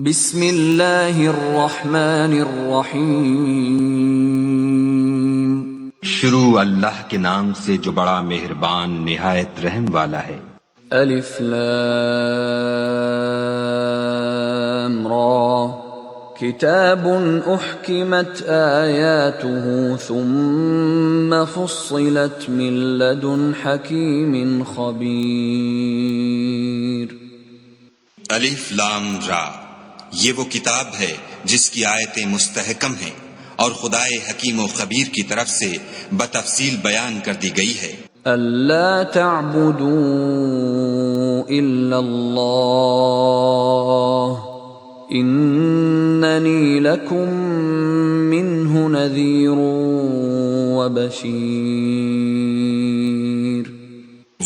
بسم اللہ الرحمن الرحیم شروع اللہ کے نام سے جو بڑا مہربان نہایت رحم والا ہے۔ الف لام را کتاب احکمت آیاته ثم فصلت من لدن حکیم خبیر۔ الف لام را، یہ وہ کتاب ہے جس کی آیتیں مستحکم ہیں اور خدائے حکیم و خبیر کی طرف سے بتفصیل بیان کر دی گئی ہے۔ الا تعبدوا الا اللہ اننی لکم منہ نذیر وبشیر۔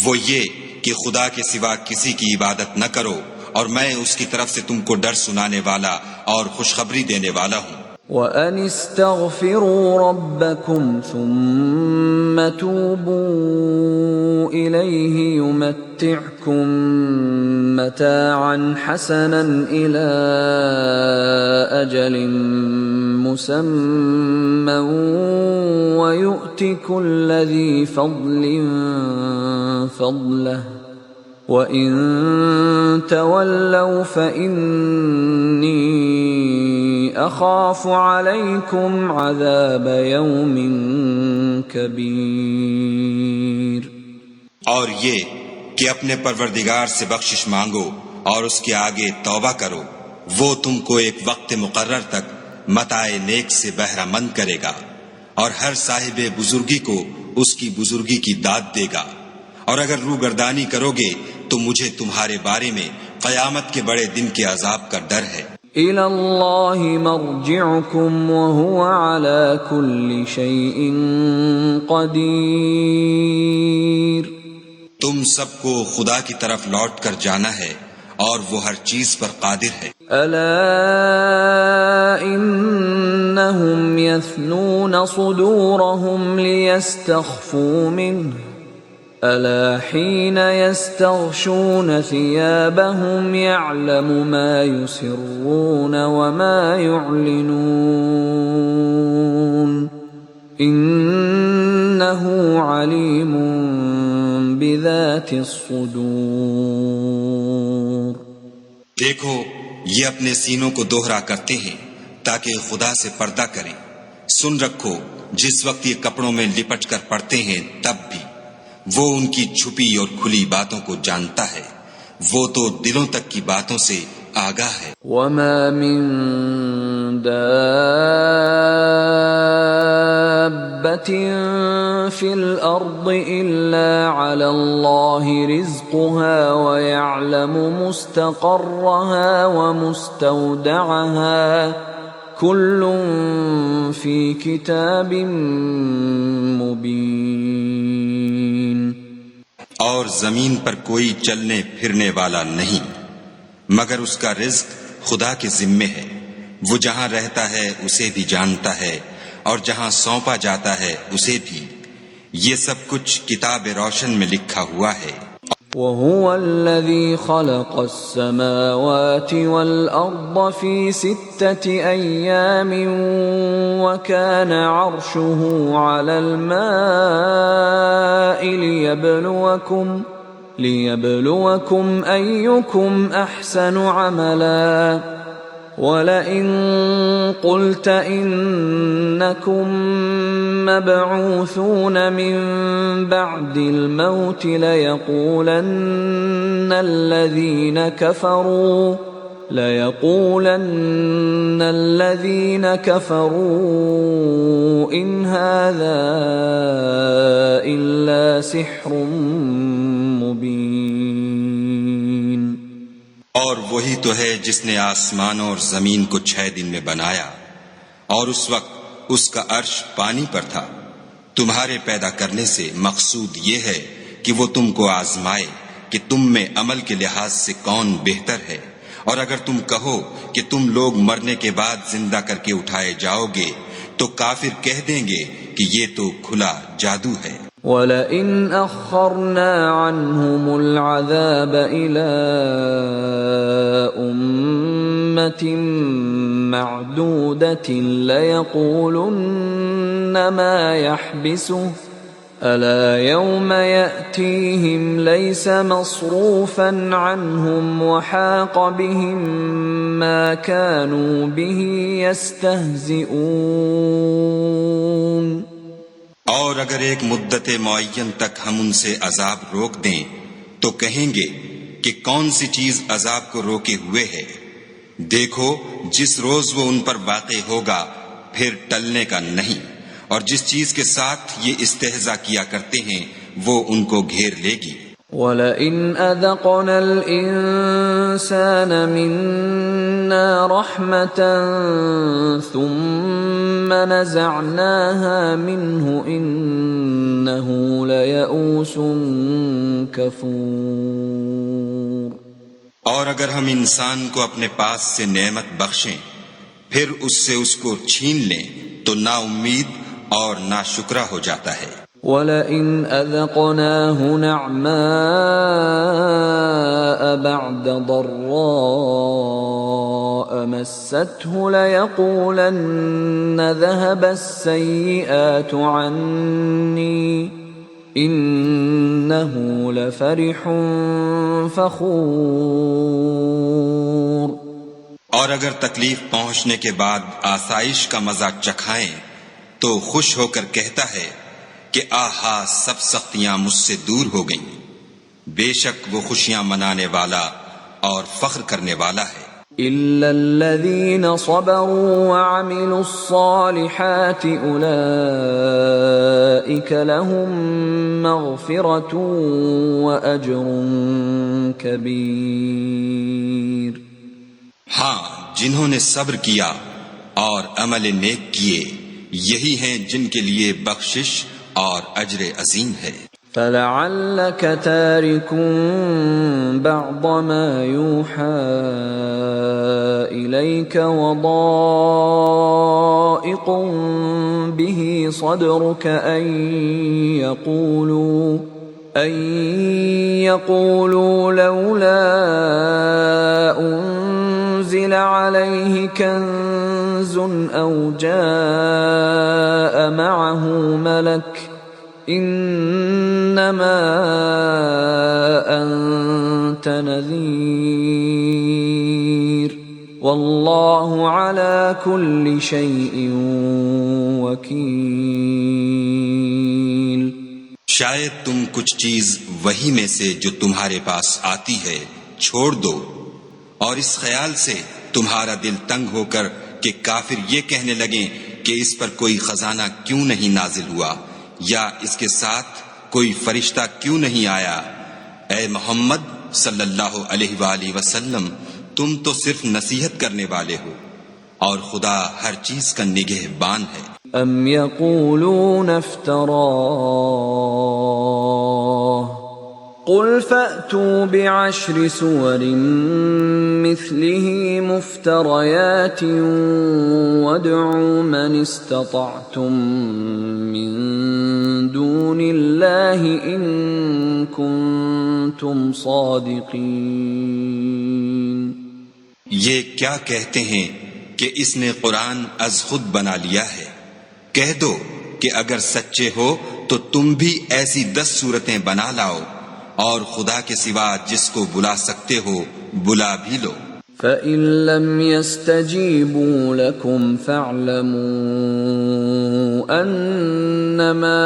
وہ یہ کہ خدا کے سوا کسی کی عبادت نہ کرو اور میں اس کی طرف سے تم کو ڈر سنانے والا اور خوشخبری دینے والا ہوں۔ وَأَنِ اسْتَغْفِرُوا رَبَّكُمْ ثُمَّ تُوبُوا إِلَيْهِ يُمَتِّعْكُمْ مَتَاعًا حَسَنًا إِلَى أَجَلٍ مُّسَمًّى وَيُؤْتِ كُلَّ ذِي فَضْلٍ فَضْلَهُ وَإِن تَوَلَّوْا فَإِنِّي أَخَافُ عَلَيْكُمْ عَذَابَ يَوْمٍ كَبِيرٍ۔ اور یہ کہ اپنے پروردگار سے بخشش مانگو اور اس کے آگے توبہ کرو، وہ تم کو ایک وقت مقرر تک متاع نیک سے بہرہ مند کرے گا اور ہر صاحب بزرگی کو اس کی بزرگی کی داد دے گا۔ اور اگر روگردانی کرو گے تو مجھے تمہارے بارے میں قیامت کے بڑے دن کے عذاب کا ڈر ہے۔ إِلَى اللَّهِ مَرْجِعُكُمْ وَهُوَ عَلَى كُلِّ شَيْءٍ قَدِيرٌ۔ تم سب کو خدا کی طرف لوٹ کر جانا ہے اور وہ ہر چیز پر قادر ہے۔ أَلَا إِنَّهُمْ يَثْنُونَ صُدُورَهُمْ لِيَسْتَخْفُوا مِنْهُ أَلَا حِينَ يَسْتَغْشُونَ ثِيَابَهُمْ يَعْلَمُ مَا يُسِرُّونَ وَمَا يُعْلِنُونَ إِنَّهُ عَلِيمٌ بِذَاتِ الصُّدُورِ۔ دیکھو یہ اپنے سینوں کو دوہرا کرتے ہیں تاکہ خدا سے پردہ کریں۔ سن رکھو جس وقت یہ کپڑوں میں لپٹ کر پڑتے ہیں تب بھی وہ ان کی چھپی اور کھلی باتوں کو جانتا ہے، وہ تو دلوں تک کی باتوں سے آگاہ ہے۔ وَمَا مِن دَابَّةٍ فِي الْأَرْضِ إِلَّا عَلَى اللَّهِ رِزْقُهَا وَيَعْلَمُ مُسْتَقَرَّهَا وَمُسْتَوْدَعَهَا كُلٌّ فِي كِتَابٍ مُبِينٍ۔ اور زمین پر کوئی چلنے پھرنے والا نہیں مگر اس کا رزق خدا کے ذمے ہے، وہ جہاں رہتا ہے اسے بھی جانتا ہے اور جہاں سونپا جاتا ہے اسے بھی، یہ سب کچھ کتاب روشن میں لکھا ہوا ہے۔ وَهُوَ الَّذِي خَلَقَ السَّمَاوَاتِ وَالْأَرْضَ فِي 6 أَيَّامٍ وَكَانَ عَرْشُهُ عَلَى الْمَاءِ لِيَبْلُوَكُمْ أَيُّكُمْ أَحْسَنُ عَمَلًا وَلَئِن قُلْتَ إِنَّكُمْ مَبْعُوثُونَ مِن بَعْدِ الْمَوْتِ لَيَقُولَنَّ الَّذِينَ كَفَرُوا إِنْ هَذَا إِلَّا سِحْرٌ مُبِينٌ۔ اور وہی تو ہے جس نے آسمانوں اور زمین کو 6 دن میں بنایا اور اس وقت اس کا عرش پانی پر تھا۔ تمہارے پیدا کرنے سے مقصود یہ ہے کہ وہ تم کو آزمائے کہ تم میں عمل کے لحاظ سے کون بہتر ہے، اور اگر تم کہو کہ تم لوگ مرنے کے بعد زندہ کر کے اٹھائے جاؤ گے تو کافر کہہ دیں گے کہ یہ تو کھلا جادو ہے۔ وَلَئِنْ أَخَّرْنَا عَنْهُمُ الْعَذَابَ إِلَىٰ أمة معدودة ليقولن ما يحبسه ألا يوم يأتيهم ليس مصروفا عنهم وحاق بهم ما كانوا به يستهزئون. اور اگر ایک مدت معین تک ہم ان سے عذاب روک دیں تو کہیں گے کہ کون سی چیز عذاب کو روکے ہوئے ہے؟ دیکھو جس روز وہ ان پر واقع ہوگا پھر ٹلنے کا نہیں، اور جس چیز کے ساتھ یہ استہزاء کیا کرتے ہیں وہ ان کو گھیر لے گی. وَلَئِنْ أَذَقْنَا الْإِنسَانَ مِنَّا رَحْمَةً ثُمَّ نَزَعْنَاهَا مِنْهُ إِنَّهُ لَيَئُوسٌ كَفُورٌ. اور اگر ہم انسان کو اپنے پاس سے نعمت بخشیں پھر اس سے اس کو چھین لیں تو نا امید اور نا شکرہ ہو جاتا ہے. وَلَئِنْ أَذَقْنَاهُ نَعْمَاءَ بَعْدَ ضَرَّاءَ مَسَّتْهُ لَيَقُولَنَّ ذَهَبَ السَّيِّئَاتُ عَنِّي إِنَّهُ لَفَرِحٌ فَخُورٌ. اور اگر تکلیف پہنچنے کے بعد آسائش کا مزہ چکھائیں تو خوش ہو کر کہتا ہے کہ آہا سب سختیاں مجھ سے دور ہو گئیں. بے شک وہ خوشیاں منانے والا اور فخر کرنے والا ہے. إِلَّا الَّذِينَ صَبَرُوا وَعَمِلُوا الصَّالِحَاتِ أُولَئِكَ لَهُم مَّغْفِرَةٌ وَأَجْرٌ كَبِيرٌ. ہاں جنہوں نے صبر کیا اور عمل نیک کیے یہی ہیں جن کے لیے بخشش اور اجر عظیم ہے. فَلَعَلَّكَ تَارِكٌ بَعْضَ مَا يُوحَى إِلَيْكَ وَضَائِقٌ بِهِ صَدْرُكَ أَن يَقُولُوا لَوْلَا أُنزِلَ عَلَيْهِ كَنزٌ أَوْ جَاءَ مَعَهُ مَلَكٌ إِنَّمَا أَنتَ نَذِيرٌ وَاللَّهُ عَلَى كُلِّ شَيْءٍ وَكِيلٌ. شاید تم کچھ چیز وہی میں سے جو تمہارے پاس آتی ہے چھوڑ دو، اور اس خیال سے تمہارا دل تنگ ہو کر کہ کافر یہ کہنے لگیں کہ اس پر کوئی خزانہ کیوں نہیں نازل ہوا یا اس کے ساتھ کوئی فرشتہ کیوں نہیں آیا. اے محمد صلی اللہ علیہ وآلہ وسلم تم تو صرف نصیحت کرنے والے ہو اور خدا ہر چیز کا نگہبان ہے. ام یقولون افتراہ قل فأتوا بعشر سور مثله مفتريات وادعوا من استطعتم من دون الله إن كنتم صادقين. یہ کیا کہتے ہیں کہ اس نے قرآن از خود بنا لیا ہے؟ کہہ دو کہ اگر سچے ہو تو تم بھی ایسی 10 صورتیں بنا لاؤ اور خدا کے سوا جس کو بلا سکتے ہو بلا بھی لو. فَإِن لَّمْ يَسْتَجِيبُوا لَكُمْ فَاعْلَمُوا أَنَّمَا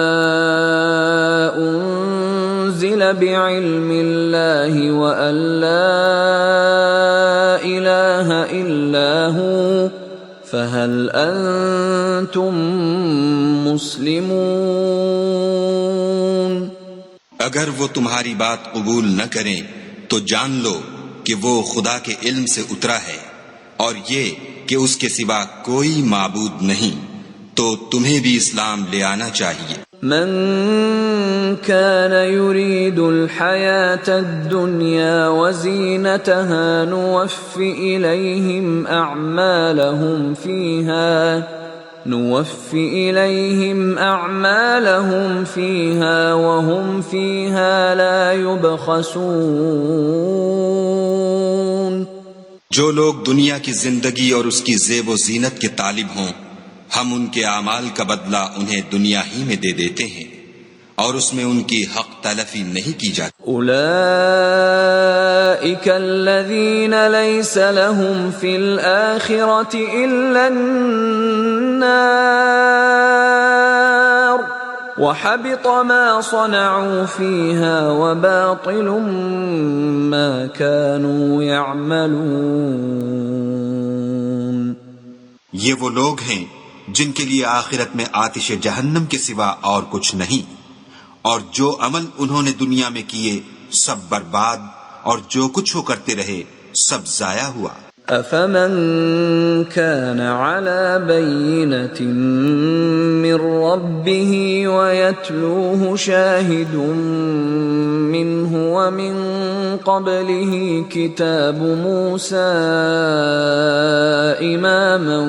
أُنزِلَ بِعِلْمِ اللَّهِ وَأَن لَّا إِلَٰهَ إِلَّا هُوَ فَهَلْ أَنتُم مُّسْلِمُونَ. اگر وہ تمہاری بات قبول نہ کریں تو جان لو کہ وہ خدا کے علم سے اترا ہے اور یہ کہ اس کے سوا کوئی معبود نہیں، تو تمہیں بھی اسلام لے آنا چاہیے. من كان يريد الحياة الدنيا وزينتها نوفِ إليهم أعمالهم فيها وهم فيها لا يبخسون. جو لوگ دنیا کی زندگی اور اس کی زیب و زینت کے طالب ہوں، ہم ان کے اعمال کا بدلہ انہیں دنیا ہی میں دے دیتے ہیں اور اس میں ان کی حق تلفی نہیں کی جاتی۔ اولئک الذین لیس لهم فی الآخرة الا النار وحبط ما صنعوا فیہا وباطل ما كانوا يعملون۔ یہ وہ لوگ ہیں جن کے لیے آخرت میں آتش جہنم کے سوا اور کچھ نہیں، اور جو عمل انہوں نے دنیا میں کیے سب برباد، اور جو کچھ وہ کرتے رہے سب ضائع ہوا۔ افمن كان على بينة من ربه ويتلوه شاهد منه ومن قبله كتاب موسى إماما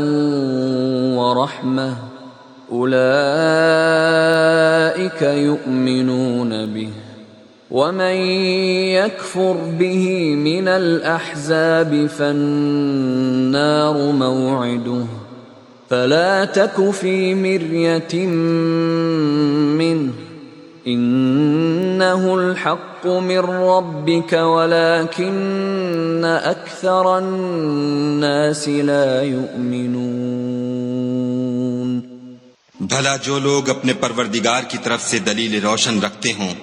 ورحمة أولئك يؤمنون به ومن يكفر به من الأحزاب فالنار موعده فلا تك في مرية منه إنه الحق من ربك ولكن أكثر الناس لا يؤمنون۔ بھلا جو لوگ اپنے پروردگار کی طرف سے دلیل روشن رکھتے ہوں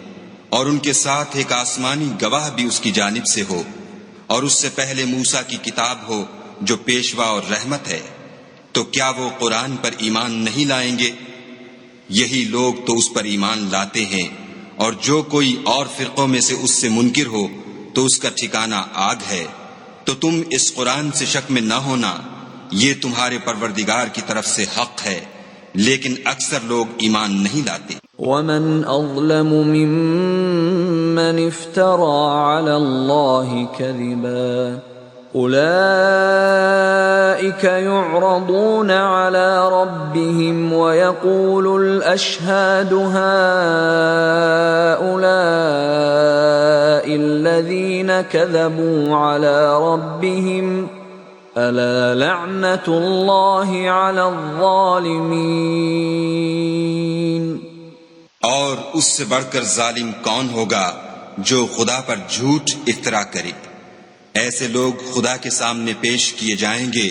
اور ان کے ساتھ ایک آسمانی گواہ بھی اس کی جانب سے ہو، اور اس سے پہلے موسیٰ کی کتاب ہو جو پیشوا اور رحمت ہے، تو کیا وہ قرآن پر ایمان نہیں لائیں گے؟ یہی لوگ تو اس پر ایمان لاتے ہیں، اور جو کوئی اور فرقوں میں سے اس سے منکر ہو تو اس کا ٹھکانہ آگ ہے۔ تو تم اس قرآن سے شک میں نہ ہونا، یہ تمہارے پروردگار کی طرف سے حق ہے، لیکن اکثر لوگ ایمان نہیں لاتے۔ ومن اظلم ممن افترى على الله كذبا اولئك يعرضون على ربهم ويقول الاشهاد هؤلاء الذين كذبوا على ربهم الا لعنة الله على الظالمين۔ اور اس سے بڑھ کر ظالم کون ہوگا جو خدا پر جھوٹ افترا کرے؟ ایسے لوگ خدا کے سامنے پیش کیے جائیں گے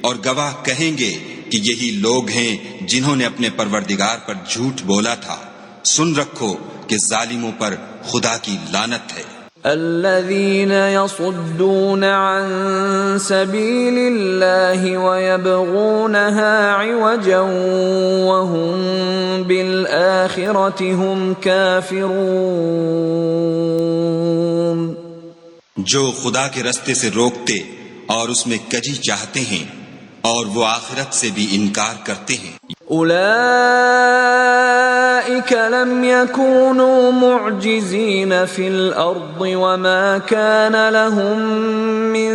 اور گواہ کہیں گے کہ یہی لوگ ہیں جنہوں نے اپنے پروردگار پر جھوٹ بولا تھا۔ سن رکھو کہ ظالموں پر خدا کی لعنت ہے۔ الذين يصدون عن سبيل الله ويبغونها عوجا وهم بالآخرة هم كافرون۔ جو خدا کے رستے سے روکتے اور اس میں کجی چاہتے ہیں اور وہ آخرت سے بھی انکار کرتے ہیں۔ أولئك لم يكونوا معجزين في الأرض وما كان لهم من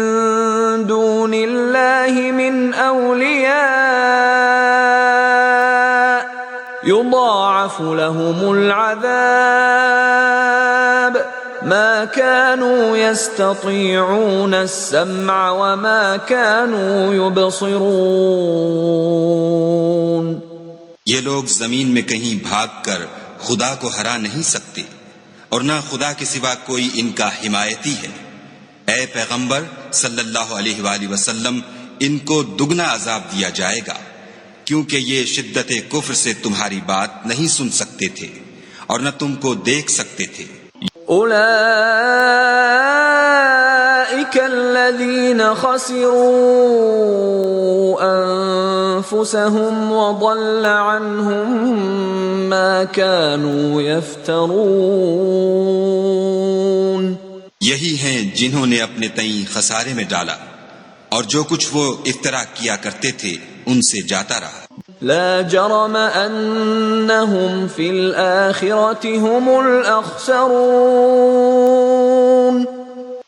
دون الله من أولياء يضاعف لهم العذاب ما كانوا يستطيعون السمع وما كانوا يبصرون۔ یہ لوگ زمین میں کہیں بھاگ کر خدا کو ہرا نہیں سکتے، اور نہ خدا کے سوا کوئی ان کا حمایتی ہے۔ اے پیغمبر صلی اللہ علیہ وآلہ وسلم، ان کو دگنا عذاب دیا جائے گا، کیونکہ یہ شدت کفر سے تمہاری بات نہیں سن سکتے تھے اور نہ تم کو دیکھ سکتے تھے۔ أولئك الذين خسروا أنفسهم وضل عنهم ما كانوا يفترون۔ یہی ہیں جنہوں نے اپنے تئیں خسارے میں ڈالا، اور جو کچھ وہ افترا کیا کرتے تھے ان سے جاتا رہا۔ لا جرم أنهم في الآخرة هم الأخسرون۔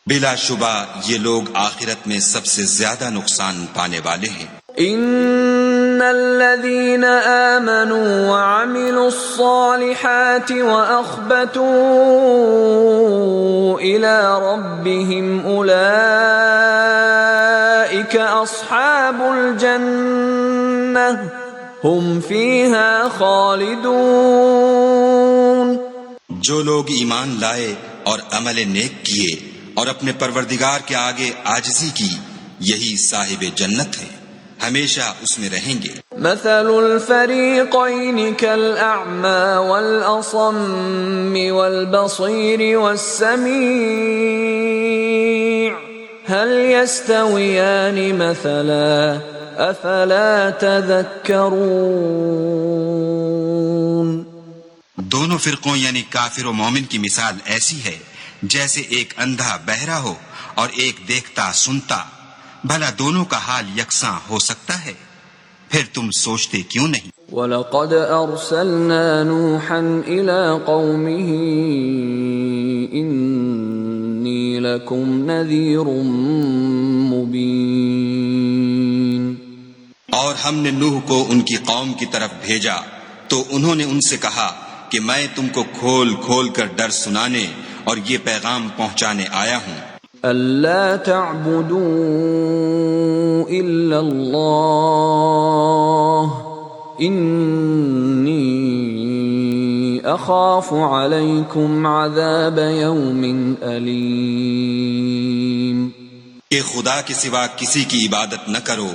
بلا شبہ یہ لوگ آخرت میں سب سے زیادہ نقصان پانے والے ہیں۔ ان الذين آمنوا وعملوا الصالحات وأخبتوا إلى ربهم أولئك أولئك أصحاب الجنة هم فيها خالدون. جو لوگ ایمان لائے اور عمل نیک کیے اور اپنے پروردگار کے آگے عاجزی کی، یہی صاحب جنت ہیں، ہمیشہ اس میں رہیں گے. مثل الفريقين كالأعمى والأصم والبصير والسميع هل يستويان مثلا أفلا تذكرون. دونوں فرقوں یعنی کافر و مومن کی مثال ایسی ہے جیسے ایک اندھا بہرا ہو اور ایک دیکھتا سنتا. بھلا دونوں کا حال یکساں ہو سکتا ہے؟ پھر تم سوچتے کیوں نہیں؟ وَلَقَدْ أَرْسَلْنَا نُوحًا إِلَىٰ قَوْمِهِ إِنِّي لَكُمْ نَذِيرٌ مُّبِينٌ. اور ہم نے نوح کو ان کی قوم کی طرف بھیجا تو انہوں نے ان سے کہا کہ میں تم کو کھول کھول کر ڈر سنانے اور یہ پیغام پہنچانے آیا ہوں. أَلَّا تَعْبُدُوا إِلَّا اللَّهَ إِنِّي أَخَافُ عَلَيْكُمْ عَذَابَ يَوْمٍ أَلِيمٍ. کہ خدا کے سوا کسی کی عبادت نہ کرو،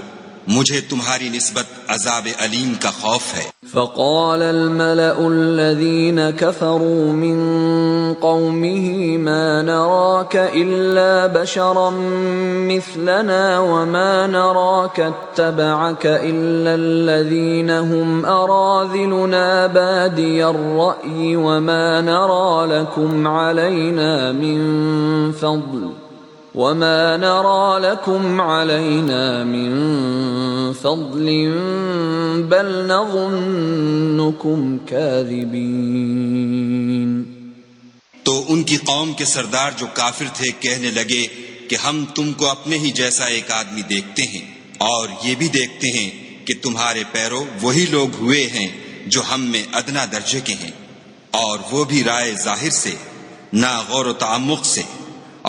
مجھے تمہاری نسبت عذاب علیم کا خوف ہے. فقال الملأ الذين كفروا من قومه ما نراك إلا بشرا مثلنا وما نراك اتبعك إلا الذين هم أراذلنا بادي الرأي وما نرى لكم علينا من فضل بل نظنكم كاذبين. تو ان کی قوم کے سردار جو کافر تھے کہنے لگے کہ ہم تم کو اپنے ہی جیسا ایک آدمی دیکھتے ہیں اور یہ بھی دیکھتے ہیں کہ تمہارے پیرو وہی لوگ ہوئے ہیں جو ہم میں ادنا درجے کے ہیں، اور وہ بھی رائے ظاہر سے، نہ غور و تعمق سے،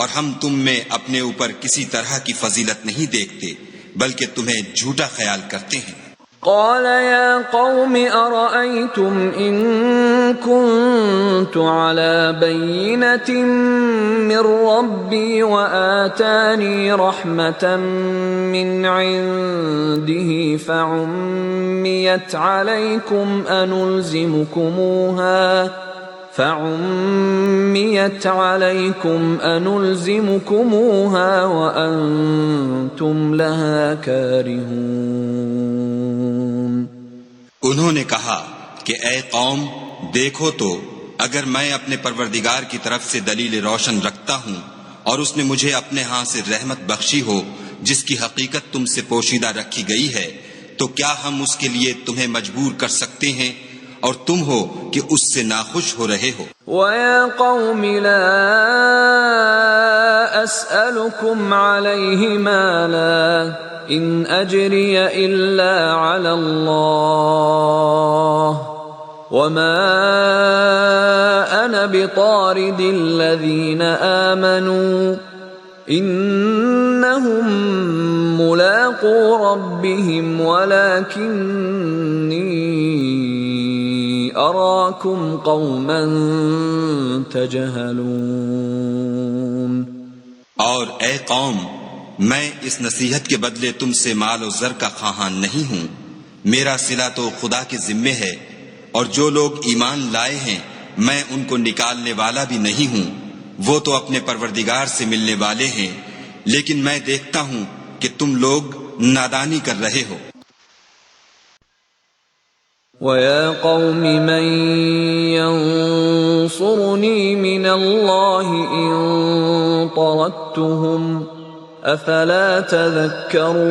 اور ہم تم میں اپنے اوپر کسی طرح کی فضیلت نہیں دیکھتے بلکہ تمہیں جھوٹا خیال کرتے ہیں. قال يا قوم أرأيتم إن كنت على بينة من ربي وآتاني رحمة من عنده فعميت عليكم أنلزمكموها وأنتم لها كارهون. انہوں نے کہا کہ اے قوم، دیکھو تو اگر میں اپنے پروردگار کی طرف سے دلیل روشن رکھتا ہوں اور اس نے مجھے اپنے ہاں سے رحمت بخشی ہو جس کی حقیقت تم سے پوشیدہ رکھی گئی ہے، تو کیا ہم اس کے لیے تمہیں مجبور کر سکتے ہیں اور تم ہو کہ اس سے ناخوش ہو رہے ہو؟ وَيَا قَوْمِ لَا أَسْأَلُكُمْ عَلَيْهِ مَالًا إِنْ أَجْرِيَ إِلَّا عَلَى اللَّهِ وَمَا أَنَا بِطَارِدِ الَّذِينَ آمَنُوا إِنَّهُمْ مُلَاقُو رَبِّهِمْ وَلَكِنِّي أَرَاكُمْ قَوْمًا تَجْهَلُونَ. اور اے قوم، میں اس نصیحت کے بدلے تم سے مال و زر کا خواہاں نہیں ہوں. میرا صلہ تو خدا کے ذمے ہے، اور جو لوگ ایمان لائے ہیں میں ان کو نکالنے والا بھی نہیں ہوں. وہ تو اپنے پروردگار سے ملنے والے ہیں، لیکن میں دیکھتا ہوں کہ تم لوگ نادانی کر رہے ہو. وَيَا قَوْمِ مَن يَنصُرُنِي مِنَ اللَّهِ إِن طَرَدتُّهُمْ أَفَلَا تَذَكَّرُونَ.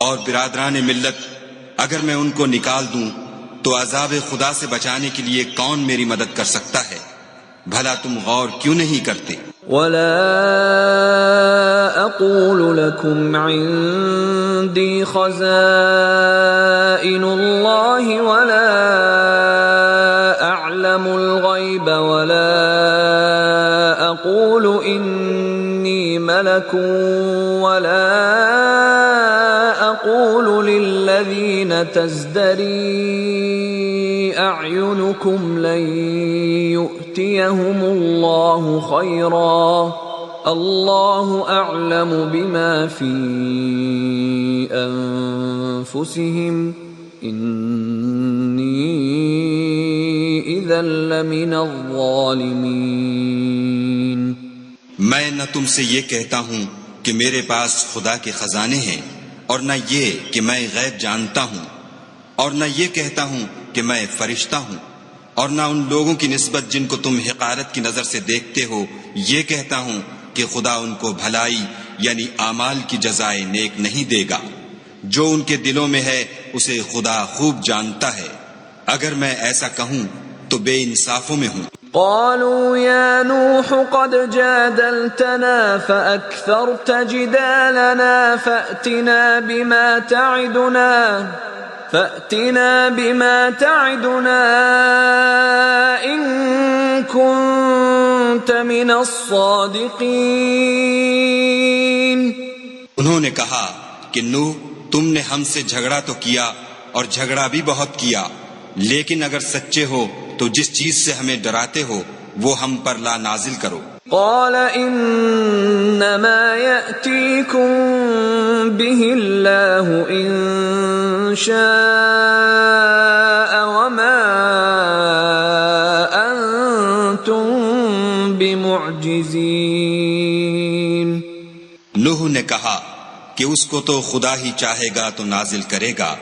اور برادران ملت، اگر میں ان کو نکال دوں تو عذاب خدا سے بچانے کے لیے کون میری مدد کر سکتا ہے؟ بھلا تم غور کیوں نہیں کرتے؟ وَلَا أَقُولُ لَكُمْ عِندِي خَزَائِنُ اللَّهِ وَلَا أَعْلَمُ الْغَيْبَ وَلَا أَقُولُ إِنِّي ملك ولا أقول للذين تزدري أعينكم لن يؤتيهم الله خيرا الله أعلم بما في أنفسهم إني إذا لمن الظالمين. میں نہ تم سے یہ کہتا ہوں کہ میرے پاس خدا کے خزانے ہیں، اور نہ یہ کہ میں غیب جانتا ہوں، اور نہ یہ کہتا ہوں کہ میں فرشتہ ہوں، اور نہ ان لوگوں کی نسبت جن کو تم حقارت کی نظر سے دیکھتے ہو یہ کہتا ہوں کہ خدا ان کو بھلائی یعنی اعمال کی جزائے نیک نہیں دے گا. جو ان کے دلوں میں ہے اسے خدا خوب جانتا ہے. اگر میں ایسا کہوں تو بے انصافوں میں ہوں. قالوا يا نوح قد جادلتنا فأكثرت جدالنا فأتنا بما تعدنا إن كنت من الصادقين. انہوں نے کہا کہ نوح تم نے ہم سے جھگڑا تو کیا اور جھگڑا بھی بہت کیا، لیکن اگر سچے ہو تو جس چیز سے ہمیں ڈراتے ہو وہ ہم پر لا نازل کرو. قال انما يأتيكم به الله ان شاء وما انتم بمعجزين. نوح نے کہا کہ اس کو تو خدا ہی چاہے گا تو نازل کرے گا،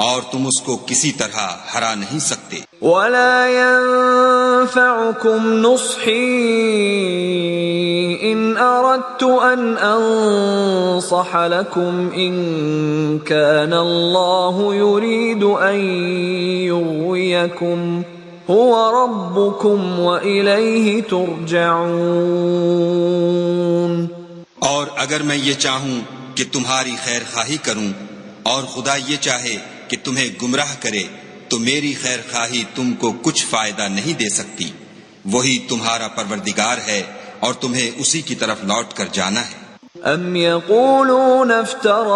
اور تم اس کو کسی طرح ہرا نہیں سکتے. ولا ينفعكم نصحي إن أردت أن أنصح لكم إن كان الله يريد أن يغويكم هو ربكم وإليه ترجعون. اور اگر میں یہ چاہوں کہ تمہاری خیر خواہی کروں اور خدا یہ چاہے کہ تمہیں گمراہ کرے تو میری خیر خواہی تم کو کچھ فائدہ نہیں دے سکتی. وہی تمہارا پروردگار ہے اور تمہیں اسی کی طرف لوٹ کر جانا ہے. ام يقولون افتراه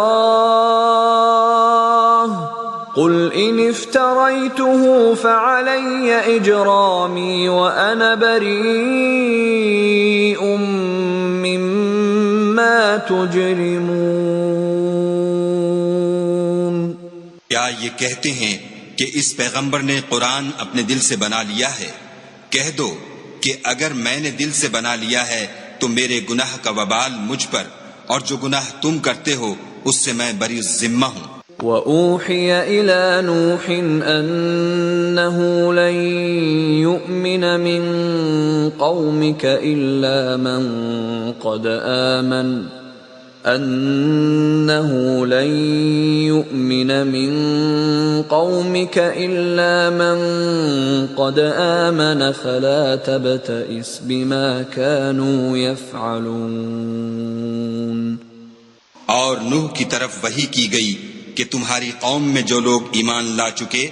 قل ان افتريته فعلي اجرامي وانا بريء مما تجرمون. کیا یہ کہتے ہیں کہ اس پیغمبر نے قرآن اپنے دل سے بنا لیا ہے؟ کہہ دو کہ اگر میں نے دل سے بنا لیا ہے تو میرے گناہ کا وبال مجھ پر، اور جو گناہ تم کرتے ہو اس سے میں بری الذمہ ہوں. وَأُوحِيَ إِلَى نُوحٍ أَنَّهُ لَن يُؤْمِنَ مِن قَوْمِكَ إِلَّا مَن قَدْ آمَنَ فَلَا تَبْتَئِسْ بِمَا كَانُوا يَفْعَلُونَ. اور نوح کی طرف وحی کی گئی کہ تمہاری قوم میں جو لوگ ایمان لا چکے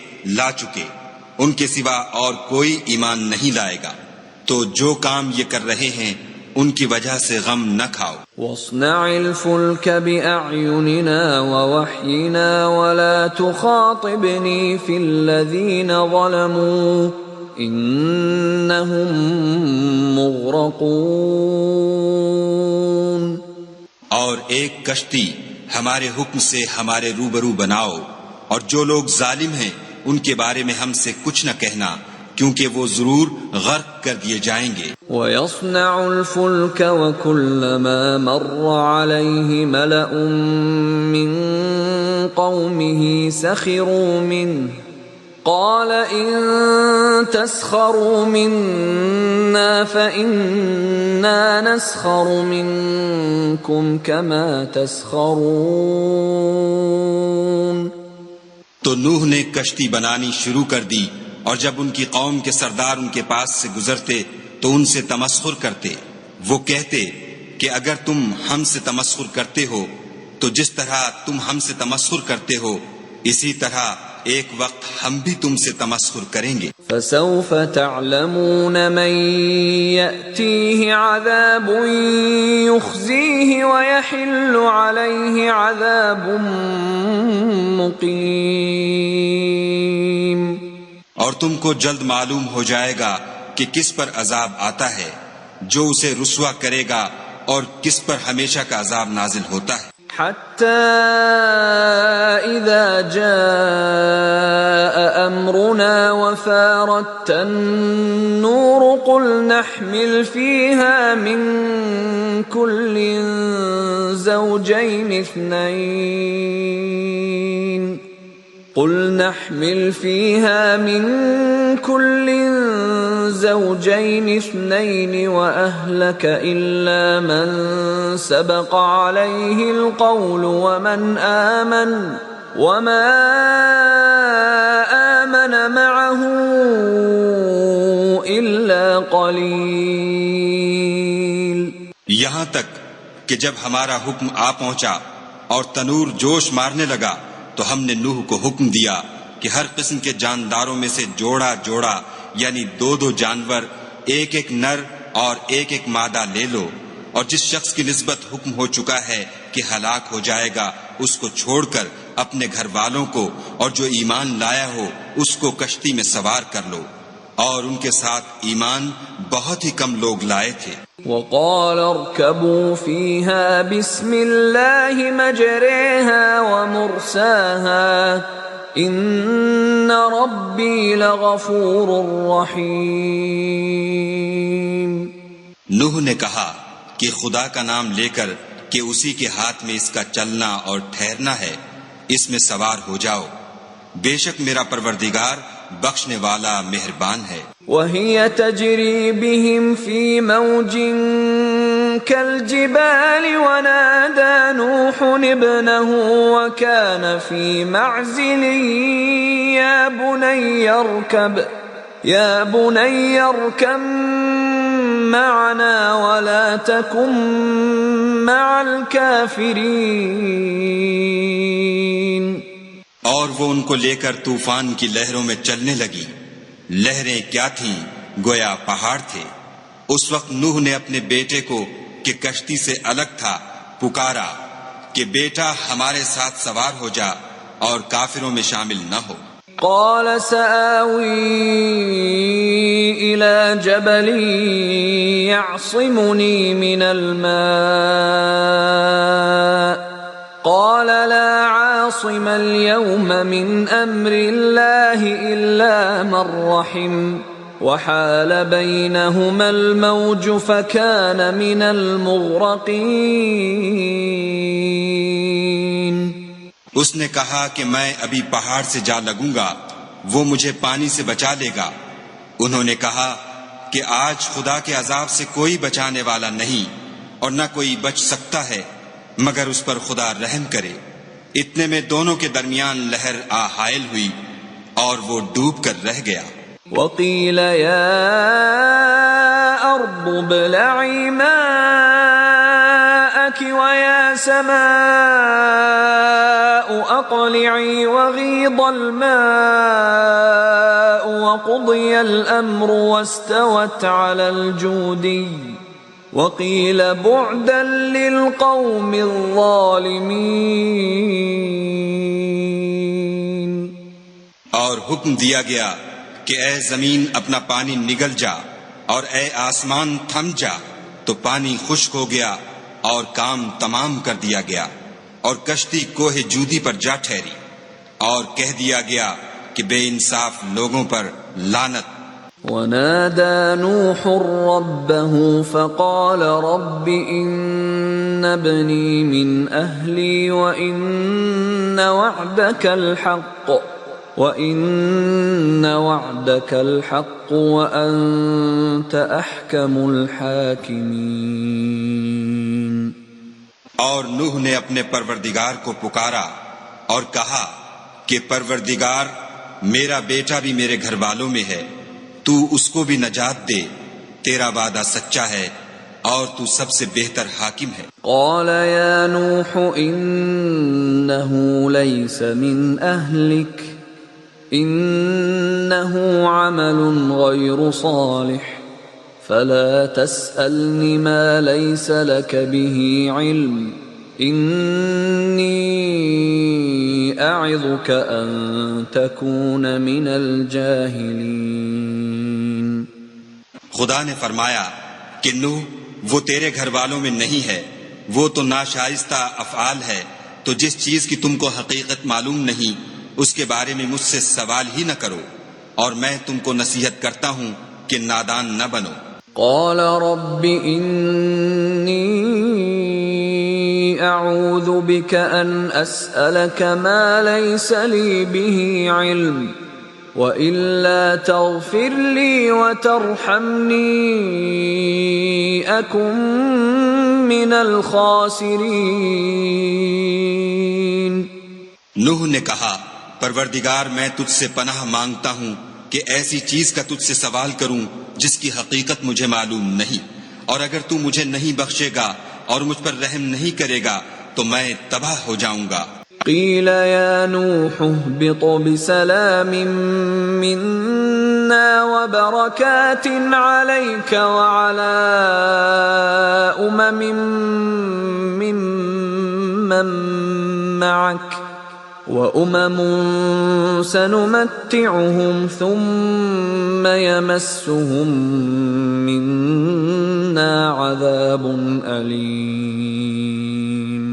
ان کے سوا اور کوئی ایمان نہیں لائے گا، تو جو کام یہ کر رہے ہیں ان کی وجہ سے غم نہ کھاؤ. وَاصْنَعِ الْفُلْكَ بِأَعْيُنِنَا وَوَحْيِنَا وَلَا تُخَاطِبْنِي فِي الَّذِينَ ظَلَمُوا إِنَّهُمْ مُغْرَقُونَ. اور ایک کشتی ہمارے حکم سے ہمارے روبرو بناؤ، اور جو لوگ ظالم ہیں ان کے بارے میں ہم سے کچھ نہ کہنا، کیونکہ وہ ضرور غرق کر دیے جائیں گے. وَيَصْنَعُ الْفُلْكَ وَكُلَّمَا مَرَّ عَلَيْهِ مَلَأٌ مِّن قَوْمِهِ سَخِرُوا مِنْهُ قَالَ إِن تَسْخَرُوا مِنَّا فَإِنَّا نَسْخَرُ مِنكُمْ كَمَا تَسْخَرُونَ. تو نوح نے کشتی بنانی شروع کر دی، اور جب ان کی قوم کے سردار ان کے پاس سے گزرتے تو ان سے تمسخر کرتے. وہ کہتے کہ اگر تم ہم سے تمسخر کرتے ہو تو جس طرح تم ہم سے تمسخر کرتے ہو اسی طرح ایک وقت ہم بھی تم سے تمسخر کریں گے۔ فسوف تعلمون من يأتيه عذاب يخزيه ويحل عليه عذاب مقيم۔ اور تم کو جلد معلوم ہو جائے گا کہ کس پر عذاب آتا ہے جو اسے رسوا کرے گا اور کس پر ہمیشہ کا عذاب نازل ہوتا ہے۔ حتى إذا جاء أمرنا وفارت النور قل نحمل فيها من كل زوجين اثنين قل نحمل فيها من كل زوجين اثنين وأهلك إلا من سبق عليه القول ومن آمن وما آمن معه إلا قليل۔ یہاں تک کہ جب ہمارا حکم آ پہنچا اور تنور جوش مارنے لگا تو ہم نے نوح کو حکم دیا کہ ہر قسم کے جانداروں میں سے جوڑا جوڑا یعنی دو دو جانور، ایک ایک نر اور ایک ایک مادہ لے لو، اور جس شخص کی نسبت حکم ہو چکا ہے کہ ہلاک ہو جائے گا اس کو چھوڑ کر اپنے گھر والوں کو اور جو ایمان لایا ہو اس کو کشتی میں سوار کر لو، اور ان کے ساتھ ایمان بہت ہی کم لوگ لائے تھے۔ وقال اركبوا فيها بسم الله مجريها ومرساها ان ربي لغفور رحيم۔ نوح نے کہا کہ خدا کا نام لے کر کہ اسی کے ہاتھ میں اس کا چلنا اور ٹھہرنا ہے، اس میں سوار ہو جاؤ، بے شک میرا پروردگار بخشنے والا مہربان ہے۔ وهي تجري بهم في موج كالجبال ونادى نوح ابنه وكان في معزل يا بني اركب معنا ولا تكن مع الكافرين۔ اور وہ ان کو لے کر طوفان کی لہروں میں چلنے لگی۔ لہریں کیا تھیں؟ گویا پہاڑ تھے۔ اس وقت نوح نے اپنے بیٹے کو کہ کشتی سے الگ تھا پکارا کہ بیٹا ہمارے ساتھ سوار ہو جا اور کافروں میں شامل نہ ہو۔ قال سآوي إلى جبل يعصمني من الماء قال لا عاصم اليوم من أمر الله إلا من رحم وحال بينهما الموج فكان من المغرقين۔ اس نے کہا کہ میں ابھی پہاڑ سے جا لگوں گا، وہ مجھے پانی سے بچا لے گا۔ انہوں نے کہا کہ آج خدا کے عذاب سے کوئی بچانے والا نہیں اور نہ کوئی بچ سکتا ہے مگر اس پر خدا رحم کرے۔ اتنے میں دونوں کے درمیان لہر آ حائل ہوئی اور وہ ڈوب کر رہ گیا۔ وقيل يا أرض ابلعي ماءك ويا سماء أقلعي وغيض الماء وقضي الأمر واستوت على الجودي وقيل بعدا للقوم الظالمين۔ اور حکم دیا گیا کہ اے زمین اپنا پانی نگل جا اور اے آسمان تھم جا، تو پانی خشک ہو گیا اور کام تمام کر دیا گیا، اور کشتی کوہ جودی پر جا ٹھہری، اور کہہ دیا گیا کہ بے انصاف لوگوں پر لعنت۔ ونادى نوح ربه فقال رب إن ابني من أهلي وإن وعدك الحق وأنت أحكم الحاكمين۔ اور نوح نے اپنے پروردگار کو پکارا اور کہا کہ پروردگار میرا بیٹا بھی میرے گھر والوں میں ہے، تو اس کو بھی نجات دے، تیرا وعدہ سچا ہے اور تو سب سے بہتر حاکم ہے۔ قال يا نوح إنه ليس من أهلك إنه عمل غير صالح فلا تسألني ما ليس لك به علم إني أعظك أن تكون من الجاهلين۔ خدا نے فرمایا کہ نوح وہ تیرے گھر والوں میں نہیں ہے، وہ تو ناشائستہ افعال ہے، تو جس چیز کی تم کو حقیقت معلوم نہیں اس کے بارے میں مجھ سے سوال ہی نہ کرو، اور میں تم کو نصیحت کرتا ہوں کہ نادان نہ بنو۔ قال رب إني أعوذ بك أن أسألك ما ليس لي به علم وإلا تغفر لي وترحمني أكن من الخاسرين۔ نوح نے کہا پروردگار میں تجھ سے پناہ مانگتا ہوں کہ ایسی چیز کا تجھ سے سوال کروں جس کی حقیقت مجھے معلوم نہیں، اور اگر تو مجھے نہیں بخشے گا اور مجھ پر رحم نہیں کرے گا تو میں تباہ ہو جاؤں گا۔ قیل یا نوح اہبط بسلام منا وبرکات علیک وعلی ممن معک وَأُمَمٌ سَنُمَتِّعُهُمْ ثُمَّ يَمَسُّهُم مِّنَّا عَذَابٌ أَلِيمٌ۔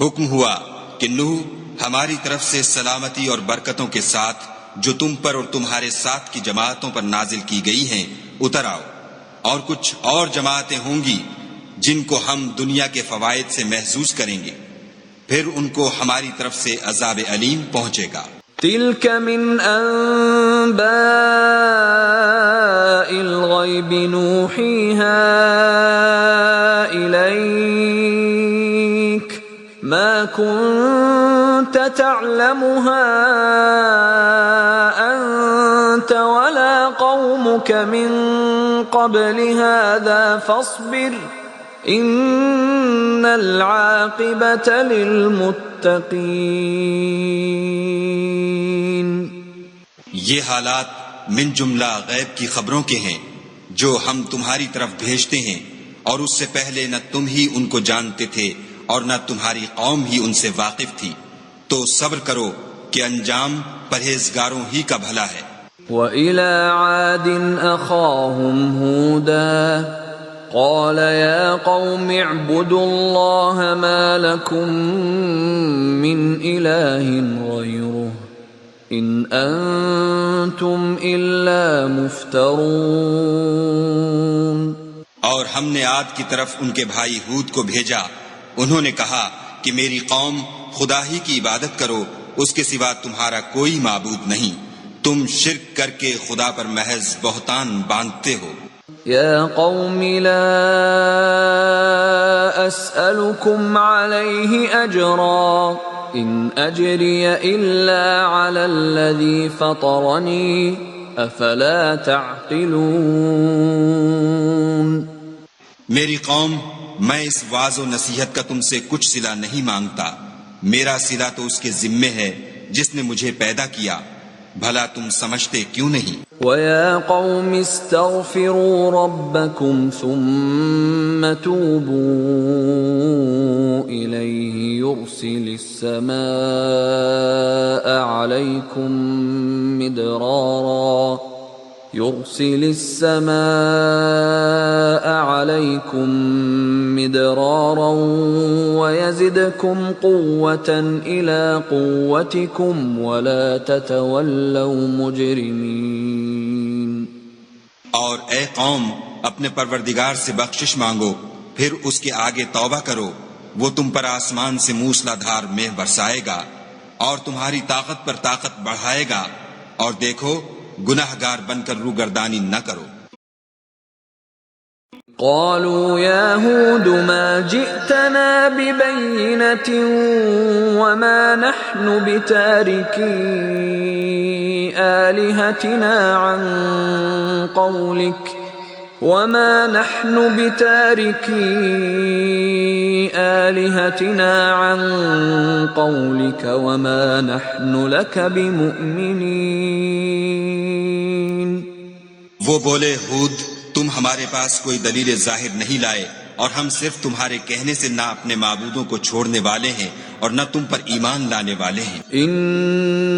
حکم ہوا کہ نوح ہماری طرف سے سلامتی اور برکتوں کے ساتھ جو تم پر اور تمہارے ساتھ کی جماعتوں پر نازل کی گئی ہیں اتر آؤ، اور کچھ اور جماعتیں ہوں گی جن کو ہم دنیا کے فوائد سے محظوظ کریں گے، پھر ان کو ہماری طرف سے عذاب علیم پہنچے گا۔ تلک من انباء الغیب نوحیها الیک ما كنت تعلمها انت ولا قومك من قبل هذا فاصبر ان العاقبۃ للمتقین۔ یہ حالات من جملہ غیب کی خبروں کے ہیں جو ہم تمہاری طرف بھیجتے ہیں، اور اس سے پہلے نہ تم ہی ان کو جانتے تھے اور نہ تمہاری قوم ہی ان سے واقف تھی، تو صبر کرو کہ انجام پرہیزگاروں ہی کا بھلا ہے۔ وَإِلَى عَادٍ أَخَاهُمْ هُودًا قال يا قوم اعبدوا الله ما لكم من إله غيره إن أنتم إلا مفترون۔ اور ہم نے عاد کی طرف ان کے بھائی ہود کو بھیجا، انہوں نے کہا کہ میری قوم خدا ہی کی عبادت کرو، اس کے سوا تمہارا کوئی معبود نہیں، تم شرک کر کے خدا پر محض بہتان باندھتے ہو۔ یا قوم لا اسألكم علیہ اجرا ان اجری الا علی الذی فطرنی افلا تعقلون۔ میری قوم، میں اس واعظ و نصیحت کا تم سے کچھ صلہ نہیں مانگتا، میرا صلہ تو اس کے ذمے ہے جس نے مجھے پیدا کیا، بھلا تم سمجھتے کیوں نہیں؟ وَيَا قَوْمِ اسْتَغْفِرُوا رَبَّكُمْ ثُمَّ تُوبُوا إِلَيْهِ يُرْسِلِ السَّمَاءَ عَلَيْكُمْ مِدْرَارًا وَيَزِدْكُمْ قُوَّةً إِلَى قُوَّتِكُمْ وَلَا تَتَوَلَّوْا مُجْرِمِينَ۔ اور اے قوم، اپنے پروردگار سے بخشش مانگو، پھر اس کے آگے توبہ کرو، وہ تم پر آسمان سے موسلا دھار مے برسائے گا اور تمہاری طاقت پر طاقت بڑھائے گا، اور دیکھو گناہ گار بن کر روگردانی نہ کرو۔ قالوا يا هود ما جئتنا ببينة وما نحن بتاركي آلهتنا عن قولك وما نحن بتاركي آلهتنا عن قولك وما نحن لك بمؤمنين. وہ بولے ہود تم ہمارے پاس کوئی دلیل ظاہر نہیں لائے اور ہم صرف تمہارے کہنے سے نہ اپنے معبودوں کو چھوڑنے والے ہیں اور نہ تم پر ایمان لانے والے ہیں. إن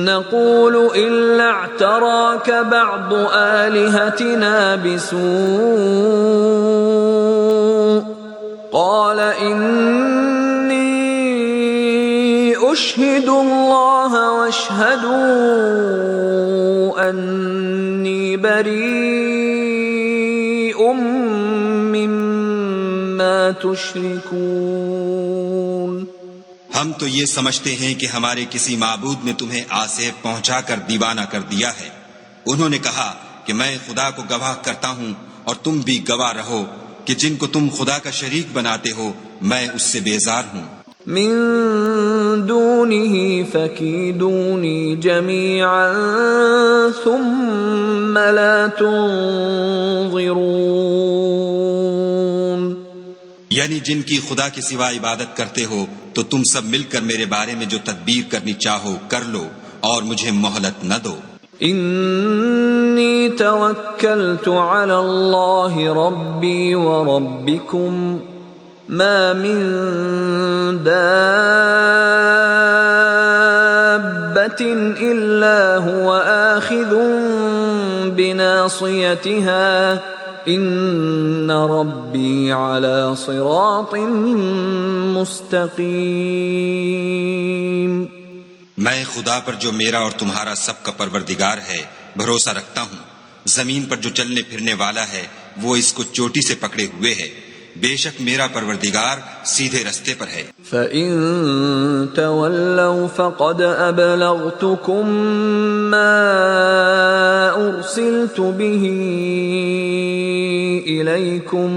نقول إلا اعتراك بعض آلهتنا بسوء قال إني أشهد الله واشهدوا أني بريء مما تشركون. ہم تو یہ سمجھتے ہیں کہ ہمارے کسی معبود نے تمہیں آسیب پہنچا کر دیوانہ کر دیا ہے. انہوں نے کہا کہ میں خدا کو گواہ کرتا ہوں اور تم بھی گواہ رہو کہ جن کو تم خدا کا شریک بناتے ہو میں اس سے بیزار ہوں. من دونه فكيدوني جميعا ثم لا تنظرون. یعنی جن کی خدا کے سوا عبادت کرتے ہو تو تم سب مل کر میرے بارے میں جو تدبیر کرنی چاہو کر لو اور مجھے مہلت نہ دو. انی توکلت علی اللہ ربی وربکم ما من دابۃ الا هو آخذ بناصیتها ان ربی علی صراط مستقیم. میں خدا پر جو میرا اور تمہارا سب کا پروردگار ہے بھروسہ رکھتا ہوں. زمین پر جو چلنے پھرنے والا ہے وہ اس کو چوٹی سے پکڑے ہوئے ہے. بے شک میرا پروردگار سیدھے رستے پر ہے. فَإِن تَوَلَّوْا فَقَدْ أَبْلَغْتُكُم مَّا أُرْسِلْتُ بِهِ إِلَيْكُمْ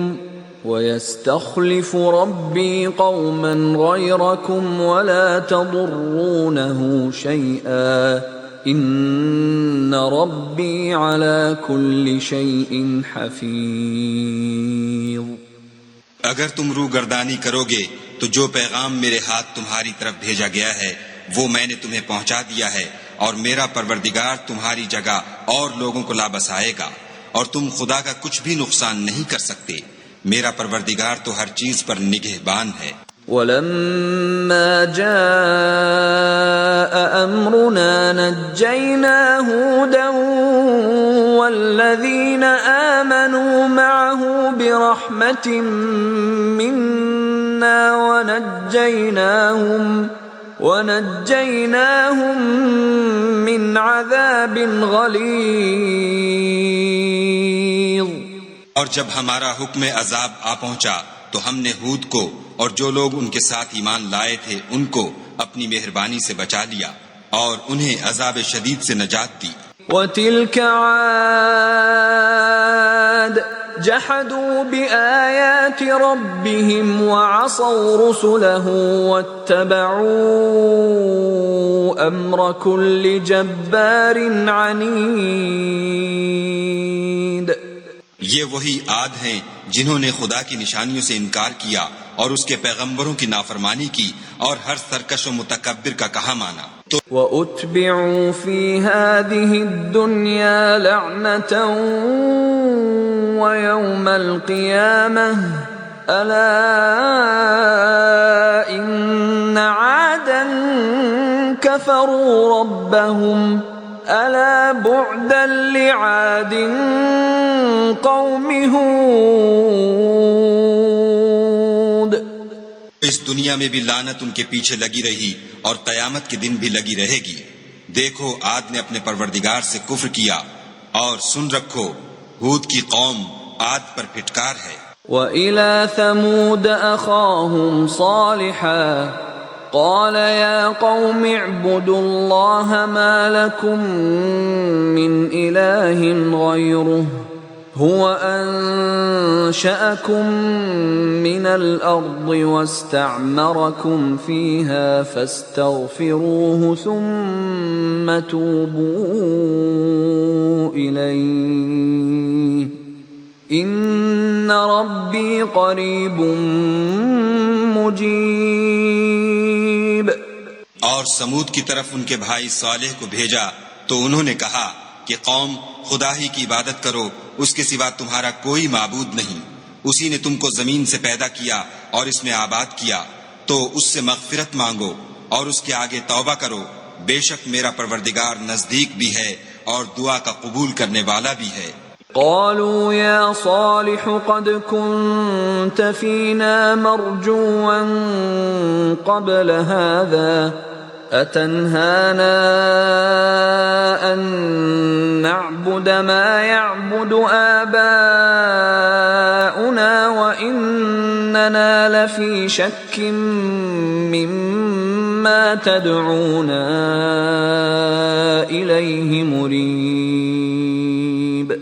وَيَسْتَخْلِفُ رَبِّي قَوْمًا غَيْرَكُمْ وَلَا تَضُرُّونَهُ شَيْئًا إِنَّ رَبِّي عَلَى كُلِّ شَيْءٍ حَفِيظٌ. اگر تم روگردانی کرو گے تو جو پیغام میرے ہاتھ تمہاری طرف بھیجا گیا ہے وہ میں نے تمہیں پہنچا دیا ہے اور میرا پروردگار تمہاری جگہ اور لوگوں کو لا بسائے گا اور تم خدا کا کچھ بھی نقصان نہیں کر سکتے. میرا پروردگار تو ہر چیز پر نگہبان ہے. وَلَمَّا جَاءَ أَمْرُنَا نَجَّيْنَا هُودًا وَالَّذِينَ آمَنُوا مَعَهُ بِرَحْمَةٍ مِنَّا وَنَجَّيْنَاهُمْ مِنْ عَذَابٍ غَلِيظٍ. اور جب ہمارا حکم عذاب آ پہنچا تو ہم نے ہود کو اور جو لوگ ان کے ساتھ ایمان لائے تھے ان کو اپنی مہربانی سے بچا لیا اور انہیں عذاب شدید سے نجات دی. وَتِلْكَ عَادٌ جَحَدُوا بِآيَاتِ رَبِّهِمْ وَعَصَوْا رُسُلَهُ وَاتَّبَعُوا أَمْرَ كُلِّ جَبَّارٍ عَنِيدٍ. یہ وہی عاد ہیں جنہوں نے خدا کی نشانیوں سے انکار کیا اور اس کے پیغمبروں کی نافرمانی کی اور ہر سرکش و متکبر کا کہا مانا. وَأُتْبِعُوا فِي هَذِهِ الدُّنْيَا لَعْنَةً وَيَوْمَ الْقِيَامَةِ أَلَا إِنَّ عَادًا كَفَرُوا رَبَّهُمْ أَلَا بُعْدًا لِعَادٍ قَوْمِ هُودٍ. اس دنیا میں بھی لعنت ان کے پیچھے لگی رہی اور قیامت کے دن بھی لگی رہے گی. دیکھو عاد نے اپنے پروردگار سے کفر کیا اور سن رکھو ہود کی قوم عاد پر پھٹکار ہے. وَإِلَى ثَمُودَ أَخَاهُمْ صَالِحًا قَالَ يَا قَوْمِ اعْبُدُوا اللَّهَ مَا لَكُمْ مِنْ إِلَٰهٍ غَيْرُهُ هُوَ أَنشَأَكُم مِّنَ الْأَرْضِ وَاسْتَعْمَرَكُمْ فِيهَا فَاسْتَغْفِرُوهُ ثُمَّ تُوبُوا إِلَيْهِ ان ربی قریب مجیب۔ اور سمود کی طرف ان کے بھائی صالح کو بھیجا تو انہوں نے کہا کہ قوم خدا ہی کی عبادت کرو، اس کے سوا تمہارا کوئی معبود نہیں، اسی نے تم کو زمین سے پیدا کیا اور اس میں آباد کیا، تو اس سے مغفرت مانگو اور اس کے آگے توبہ کرو، بے شک میرا پروردگار نزدیک بھی ہے اور دعا کا قبول کرنے والا بھی ہے۔ قالوا يا صالح قد كنت فينا مرجوا قبل هذا أتنهانا أن نعبد ما يعبد آباؤنا وإننا لفي شك مما تدعونا إليه مريب۔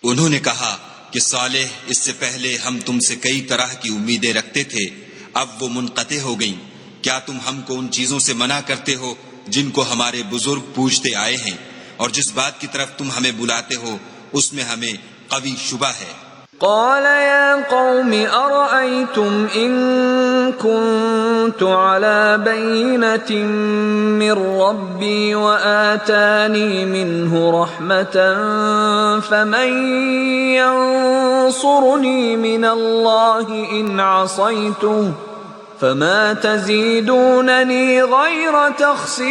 انہوں نے کہا کہ صالح اس سے پہلے ہم تم سے کئی طرح کی امیدیں رکھتے تھے، اب وہ منقطع ہو گئیں، کیا تم ہم کو ان چیزوں سے منع کرتے ہو جن کو ہمارے بزرگ پوچھتے آئے ہیں، اور جس بات کی طرف تم ہمیں بلاتے ہو اس میں ہمیں قوی شبہ ہے۔ قال يا قوم أرأيتم إن كنت على بينة من ربي وآتاني منه رحمة فمن ينصرني من الله إن عصيته فما تزيدونني غير تخسير۔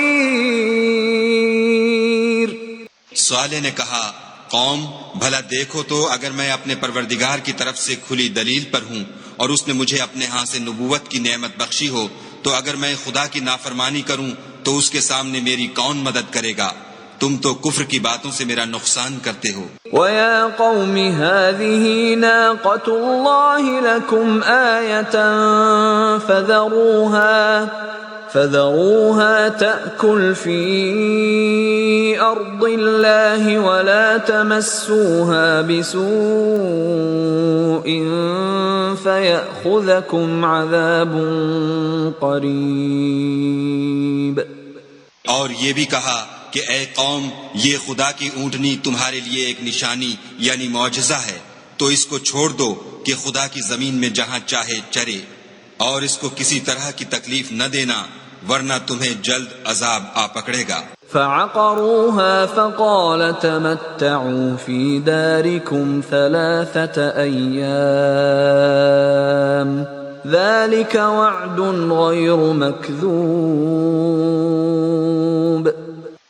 صالح نے کہا قوم بھلا دیکھو تو اگر میں اپنے پروردگار کی طرف سے کھلی دلیل پر ہوں اور اس نے مجھے اپنے ہاں سے نبوت کی نعمت بخشی ہو، تو اگر میں خدا کی نافرمانی کروں تو اس کے سامنے میری کون مدد کرے گا؟ تم تو کفر کی باتوں سے میرا نقصان کرتے ہو۔ وَيَا قَوْمِ هَذِهِ نَاقَةُ اللَّهِ لَكُمْ آيَةً فَذَرُوهَا تَأْكُلْ فِي أَرْضِ اللَّهِ وَلَا تَمَسُّوهَا بِسُوءٍ فَيَأْخُذَكُمْ عَذَابٌ قَرِيبٌ۔ اور یہ بھی کہا کہ اے قوم، یہ خدا کی اونٹنی تمہارے لیے ایک نشانی یعنی معجزہ ہے، تو اس کو چھوڑ دو کہ خدا کی زمین میں جہاں چاہے چرے، اور اس کو کسی طرح کی تکلیف نہ دینا ورنہ تمہیں جلد عذاب آ پکڑے گا۔ فعقروها فقال تمتعوا في داركم 3 أيام ذلك وعد غير مكذوب۔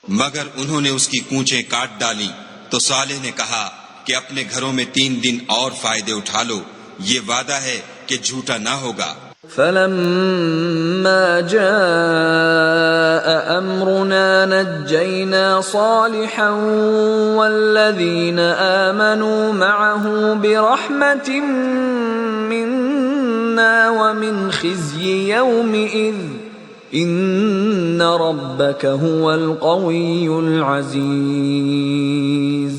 مگر انہوں نے اس کی کونچیں کاٹ ڈالی تو صالح نے کہا کہ اپنے گھروں میں 3 دن اور فائدے اٹھا لو، یہ وعدہ ہے کہ جھوٹا نہ ہوگا۔ فلما جاء أمرنا نجينا صالحا والذين آمنوا معه برحمة منا ومن خزي يومئذ إن ربك هو القوي العزيز۔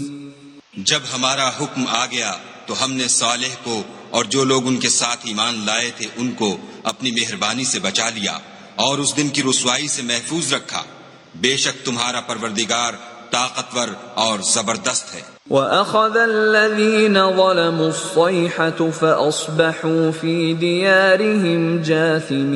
جب ہمارا حکم آ گیا تو ہم نے صالح کو اور جو لوگ ان کے ساتھ ایمان لائے تھے ان کو اپنی مہربانی سے بچا لیا اور اس دن کی رسوائی سے محفوظ رکھا، بے شک تمہارا پروردگار طاقتور اور زبردست ہے۔ وَأَخَذَ الَّذِينَ ظَلَمُوا الصَّيْحَةُ فَأَصْبَحُوا فِي دِيَارِهِمْ جَاثِمِينَ۔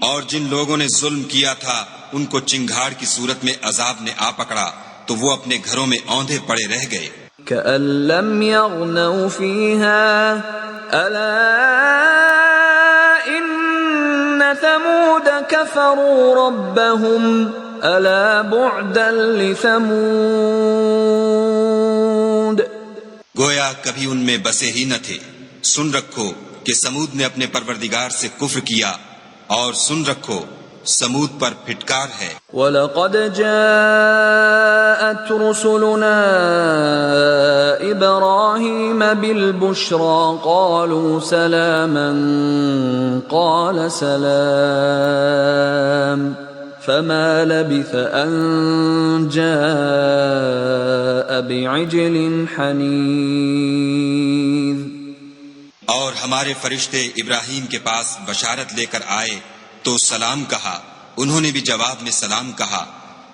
اور جن لوگوں نے ظلم کیا تھا ان کو چنگھاڑ کی صورت میں عذاب نے آ پکڑا تو وہ اپنے گھروں میں اوندھے پڑے رہ گئے۔ كَأَن لَّمْ يَغْنَوْا فِيهَا أَلَا إِنَّ ثَمُودَ كَفَرُوا رَبَّهُمْ أَلَا بُعْدًا لِثَمُودَ۔ گویا کبھی ان میں بسے ہی نہ تھے۔ سن رکھو کہ سمود نے اپنے پروردگار سے کفر کیا، اور سن رکھو سمود پر پھٹکار ہے۔ وَلَقَدْ جَاءَتْ رُسُلُنَا إِبْرَاهِيمَ بِالْبُشْرَى قَالُوا سَلَامًا قَالَ سَلَامٌ فَمَا لَبِثَ أَن جَاءَ بِعِجْلٍ حَنِيذٍ۔ اور ہمارے فرشتے ابراہیم کے پاس بشارت لے کر آئے تو سلام کہا، انہوں نے بھی جواب میں سلام کہا۔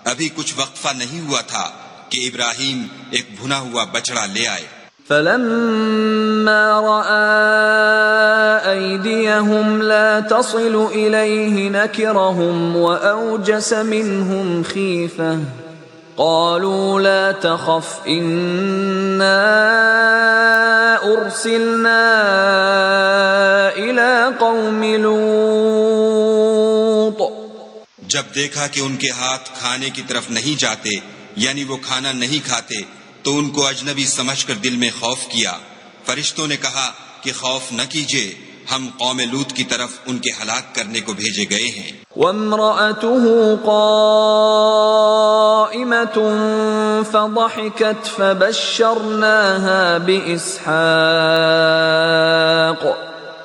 ابھی کچھ وقفہ نہیں ہوا تھا کہ ابراہیم ایک بھنا ہوا بچڑا لے آئے۔ فلما رأى أيديهم لا تصل إليه نكرهم وأوجس منهم خيفة قالوا لا تخف إنا أرسلنا إلى قوم لوط۔ جب دیکھا کہ ان کے ہاتھ کھانے کی طرف نہیں جاتے، یعنی وہ کھانا نہیں کھاتے، تو ان کو اجنبی سمجھ کر دل میں خوف کیا۔ فرشتوں نے کہا کہ خوف نہ کیجیے، ہم قوم لوط کی طرف ان کے ہلاک کرنے کو بھیجے گئے ہیں۔ وامرأته قائمة فضحكت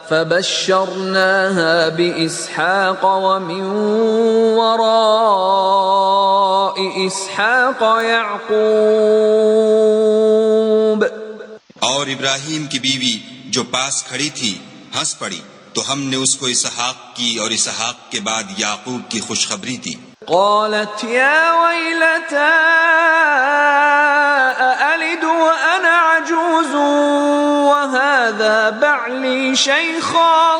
فبشرناها بإسحاق ومن وراء إسحاق يعقوب۔ اور ابراہیم کی بیوی جو پاس کھڑی تھی ہنس پڑی، تو ہم نے اس کو اسحاق کی اور اسحاق کے بعد یعقوب کی خوشخبری دی۔ قالت يا ويلتى أألد وأنا عجوز وهذا بعلي شيخا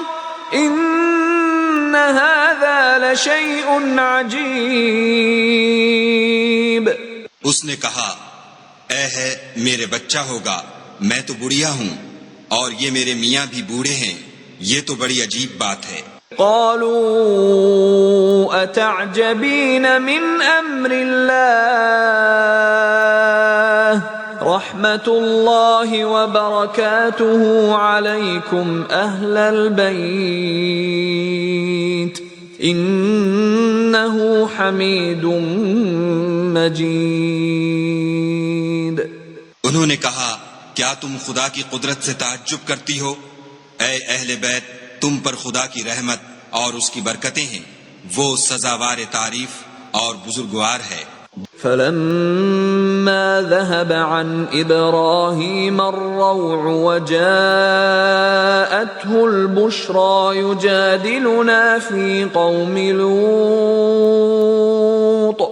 إن هذا لشيء عجيب۔ اس نے کہا اے ہے میرے بچہ ہوگا، میں تو بڑھیا ہوں اور یہ میرے میاں بھی بوڑھے ہیں، یہ تو بڑی عجیب بات ہے۔ قالوا أتعجبين من أمر الله رحمة الله وبركاته عليكم أهل البيت إنه حميد مجيد۔ انہوں نے کہا کیا تم خدا کی قدرت سے تعجب کرتی ہو؟ اے اہل بیت، تم پر خدا کی رحمت اور اس کی برکتیں ہیں، وہ سزاوار تعریف اور بزرگوار ہے۔ فلما ذهب عن إبراهيم الروع وجاءته البشرى يجادلنا في قوم لوط۔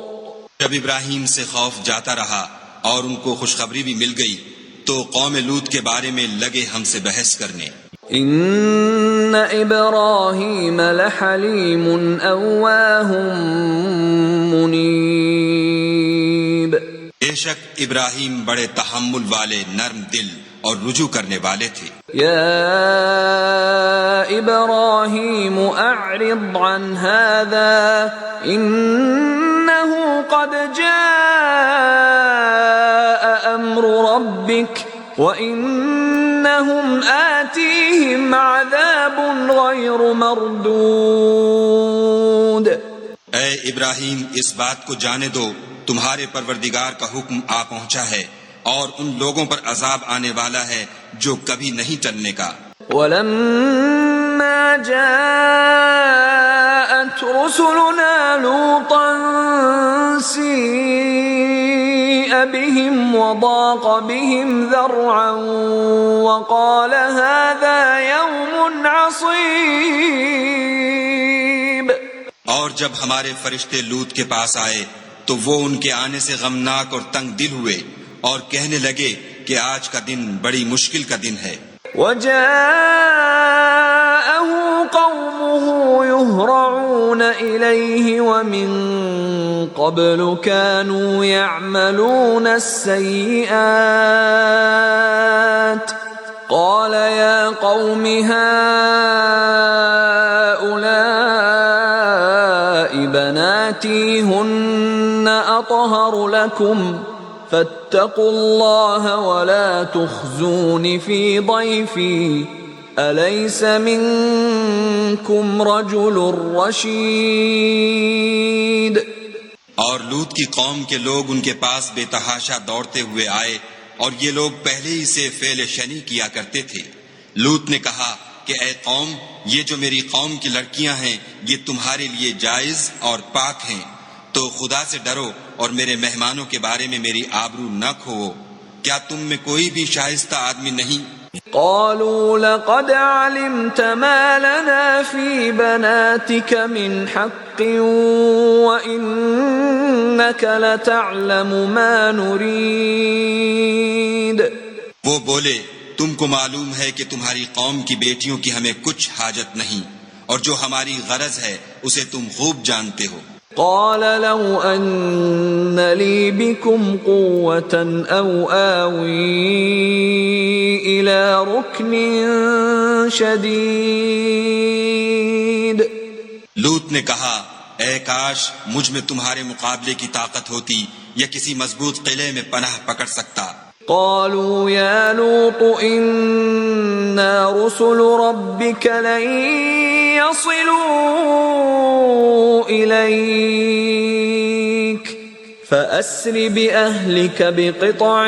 جب ابراہیم سے خوف جاتا رہا اور ان کو خوشخبری بھی مل گئی تو قوم لوط کے بارے میں لگے ہم سے بحث کرنے۔ ان ابراہیم لحلیم اواہ منیب۔ بے شک ابراہیم بڑے تحمل والے، نرم دل اور رجوع کرنے والے تھے۔ یا ابراہیم اعرض عن هذا انہ قد جاء امر ربک وَإِنَّهُمْ آتِيهِمْ عَذَابٌ غَيْرُ مَرْدُودٍ۔ اے ابراہیم اس بات کو جانے دو تمہارے پروردگار کا حکم آ پہنچا ہے اور ان لوگوں پر عذاب آنے والا ہے جو کبھی نہیں ٹلنے کا۔ وَلَمَّا جَاءَتْ رُسُلُنَا لُوطًا سِيءَ بِهِمْ وَضَاقَ بِهِمْ ذَرْعًا وَقَالَ هَذَا يَوْمٌ عَصِيبٌ۔ اور جب ہمارے فرشتے لوط کے پاس آئے تو وہ ان کے آنے سے غمناک اور تنگ دل ہوئے اور کہنے لگے کہ آج کا دن بڑی مشکل کا دن ہے۔ وَجَاءَهُ قَوْمُهُ يُهْرَعُونَ إِلَيْهِ وَمِن قَبْلُ كَانُوا يَعْمَلُونَ السَّيِّئَاتِ قَالَ يَا قَوْمِ هَؤُلَاءِ بَنَاتِي هُنَّ أَطْهَرُ لَكُمْ فَاتَّقُوا اللَّهَ وَلَا تُخْزُونِ فِي ضَيْفِي أَلَيْسَ مِنكُمْ رَجُلٌ رَشِيدٌ۔ اور لوط کی قوم کے لوگ ان کے پاس بے تحاشا دوڑتے ہوئے آئے اور یہ لوگ پہلے ہی سے فعل شنی کیا کرتے تھے۔ لوط نے کہا کہ اے قوم، یہ جو میری قوم کی لڑکیاں ہیں یہ تمہارے لیے جائز اور پاک ہیں، تو خدا سے ڈرو اور میرے مہمانوں کے بارے میں میری آبرو نہ کھوؤ۔ کیا تم میں کوئی بھی شائستہ آدمی نہیں قالوا لقد علمت ما لنا في بناتك من حق وإنك لتعلم ما نريد. وہ بولے تم کو معلوم ہے کہ تمہاری قوم کی بیٹیوں کی ہمیں کچھ حاجت نہیں، اور جو ہماری غرض ہے اسے تم خوب جانتے ہو. قال لو أن لي بكم قوة أو آوي إلى ركن شديد. لوط نے کہا اے کاش مجھ میں تمہارے مقابلے کی طاقت ہوتی یا کسی مضبوط قلعے میں پناہ پکڑ سکتا. قالوا يا لوط إنا رسل ربك لن يصلوا إليك فأسر بأهلك بقطع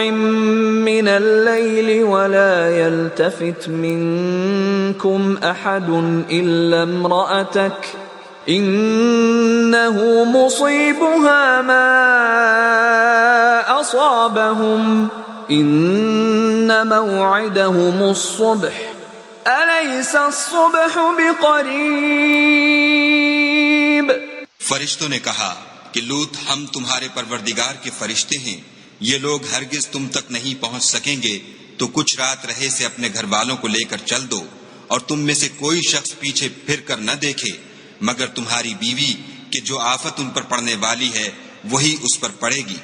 من الليل ولا يلتفت منكم أحد إلا امرأتك إنه مصيبها ما أصابهم إن موعدهم الصبح أليس الصبح بقريب. فرشتوں نے کہا کہ لوط ہم تمہارے پروردگار کے فرشتے ہیں، یہ لوگ ہرگز تم تک نہیں پہنچ سکیں گے، تو کچھ رات رہے سے اپنے گھر والوں کو لے کر چل دو، اور تم میں سے کوئی شخص پیچھے پھر کر نہ دیکھے مگر تمہاری بیوی کہ جو آفت ان پر پڑنے والی ہے وہی اس پر پڑے گی.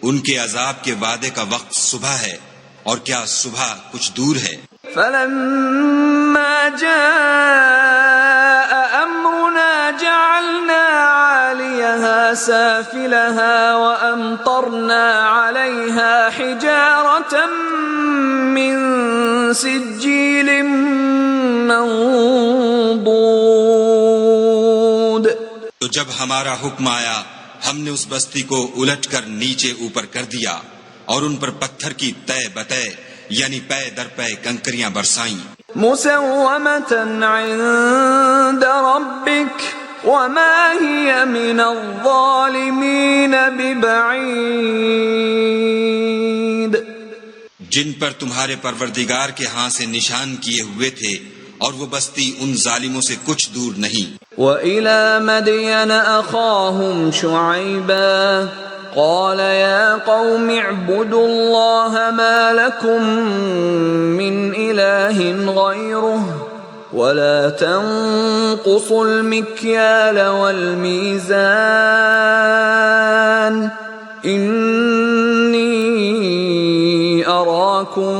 ان کے عذاب کے وعدے کا وقت صبح ہے، اور کیا صبح کچھ دور ہے. فلما جاء أمرنا جعلنا عاليها سافلها وأمطرنا عليها حجارة من سجيل منضود. تو جب ہمارا حکم آیا ہم نے اس بستی کو الٹ کر نیچے اوپر کر دیا اور ان پر پتھر کی تہ بتہ یعنی پے در پے کنکریاں برسائیں. مسومة عند ربك وما هي من الظالمين ببعيد. جن پر تمہارے پروردگار کے ہاں سے نشان کیے ہوئے تھے، اور وہ بستی ان ظالموں سے کچھ دور نہیں. وَإِلَى مَدْيَنَ أَخَاهُمْ شُعَيْبًا قَالَ يَا قَوْمِ اعْبُدُوا اللَّهَ مَا لَكُمْ مِنْ إِلَٰهٍ غَيْرُهُ وَلَا تَنقُصُوا الْمِكْيَالَ وَالْمِيزَانَ إِنِّي أَرَاكُمْ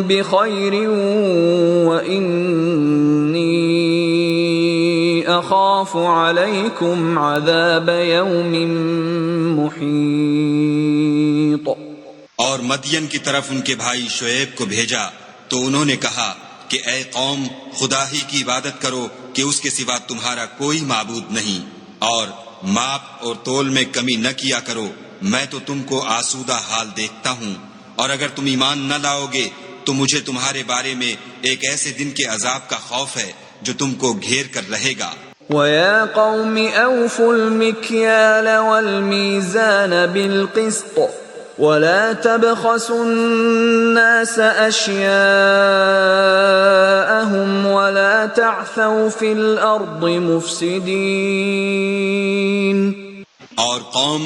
بِخَيْرٍ وَإِنِّي أَخَافُ عَلَيْكُمْ عَذَابَ يَوْمٍ مُحِيطٍ. اور مدین کی طرف ان کے بھائی شعیب کو بھیجا تو انہوں نے کہا کہ اے قوم خدا ہی کی عبادت کرو کہ اس کے سوا تمہارا کوئی معبود نہیں، اور ماپ اور تول میں کمی نہ کیا کرو، میں تو تم کو آسودہ حال دیکھتا ہوں، اور اگر تم ایمان نہ لاؤ گے تو مجھے تمہارے بارے میں ایک ایسے دن کے عذاب کا خوف ہے جو تم کو گھیر کر رہے گا. وَيَا قَوْمِ أَوْفُوا الْمِكْيَالَ وَالْمِيزَانَ بِالْقِسْطِ وَلَا تَبْخَسُوا النَّاسَ أَشْيَاءَهُمْ وَلَا تَعْثَوْا فِي الْأَرْضِ مُفْسِدِينَ. اور قوم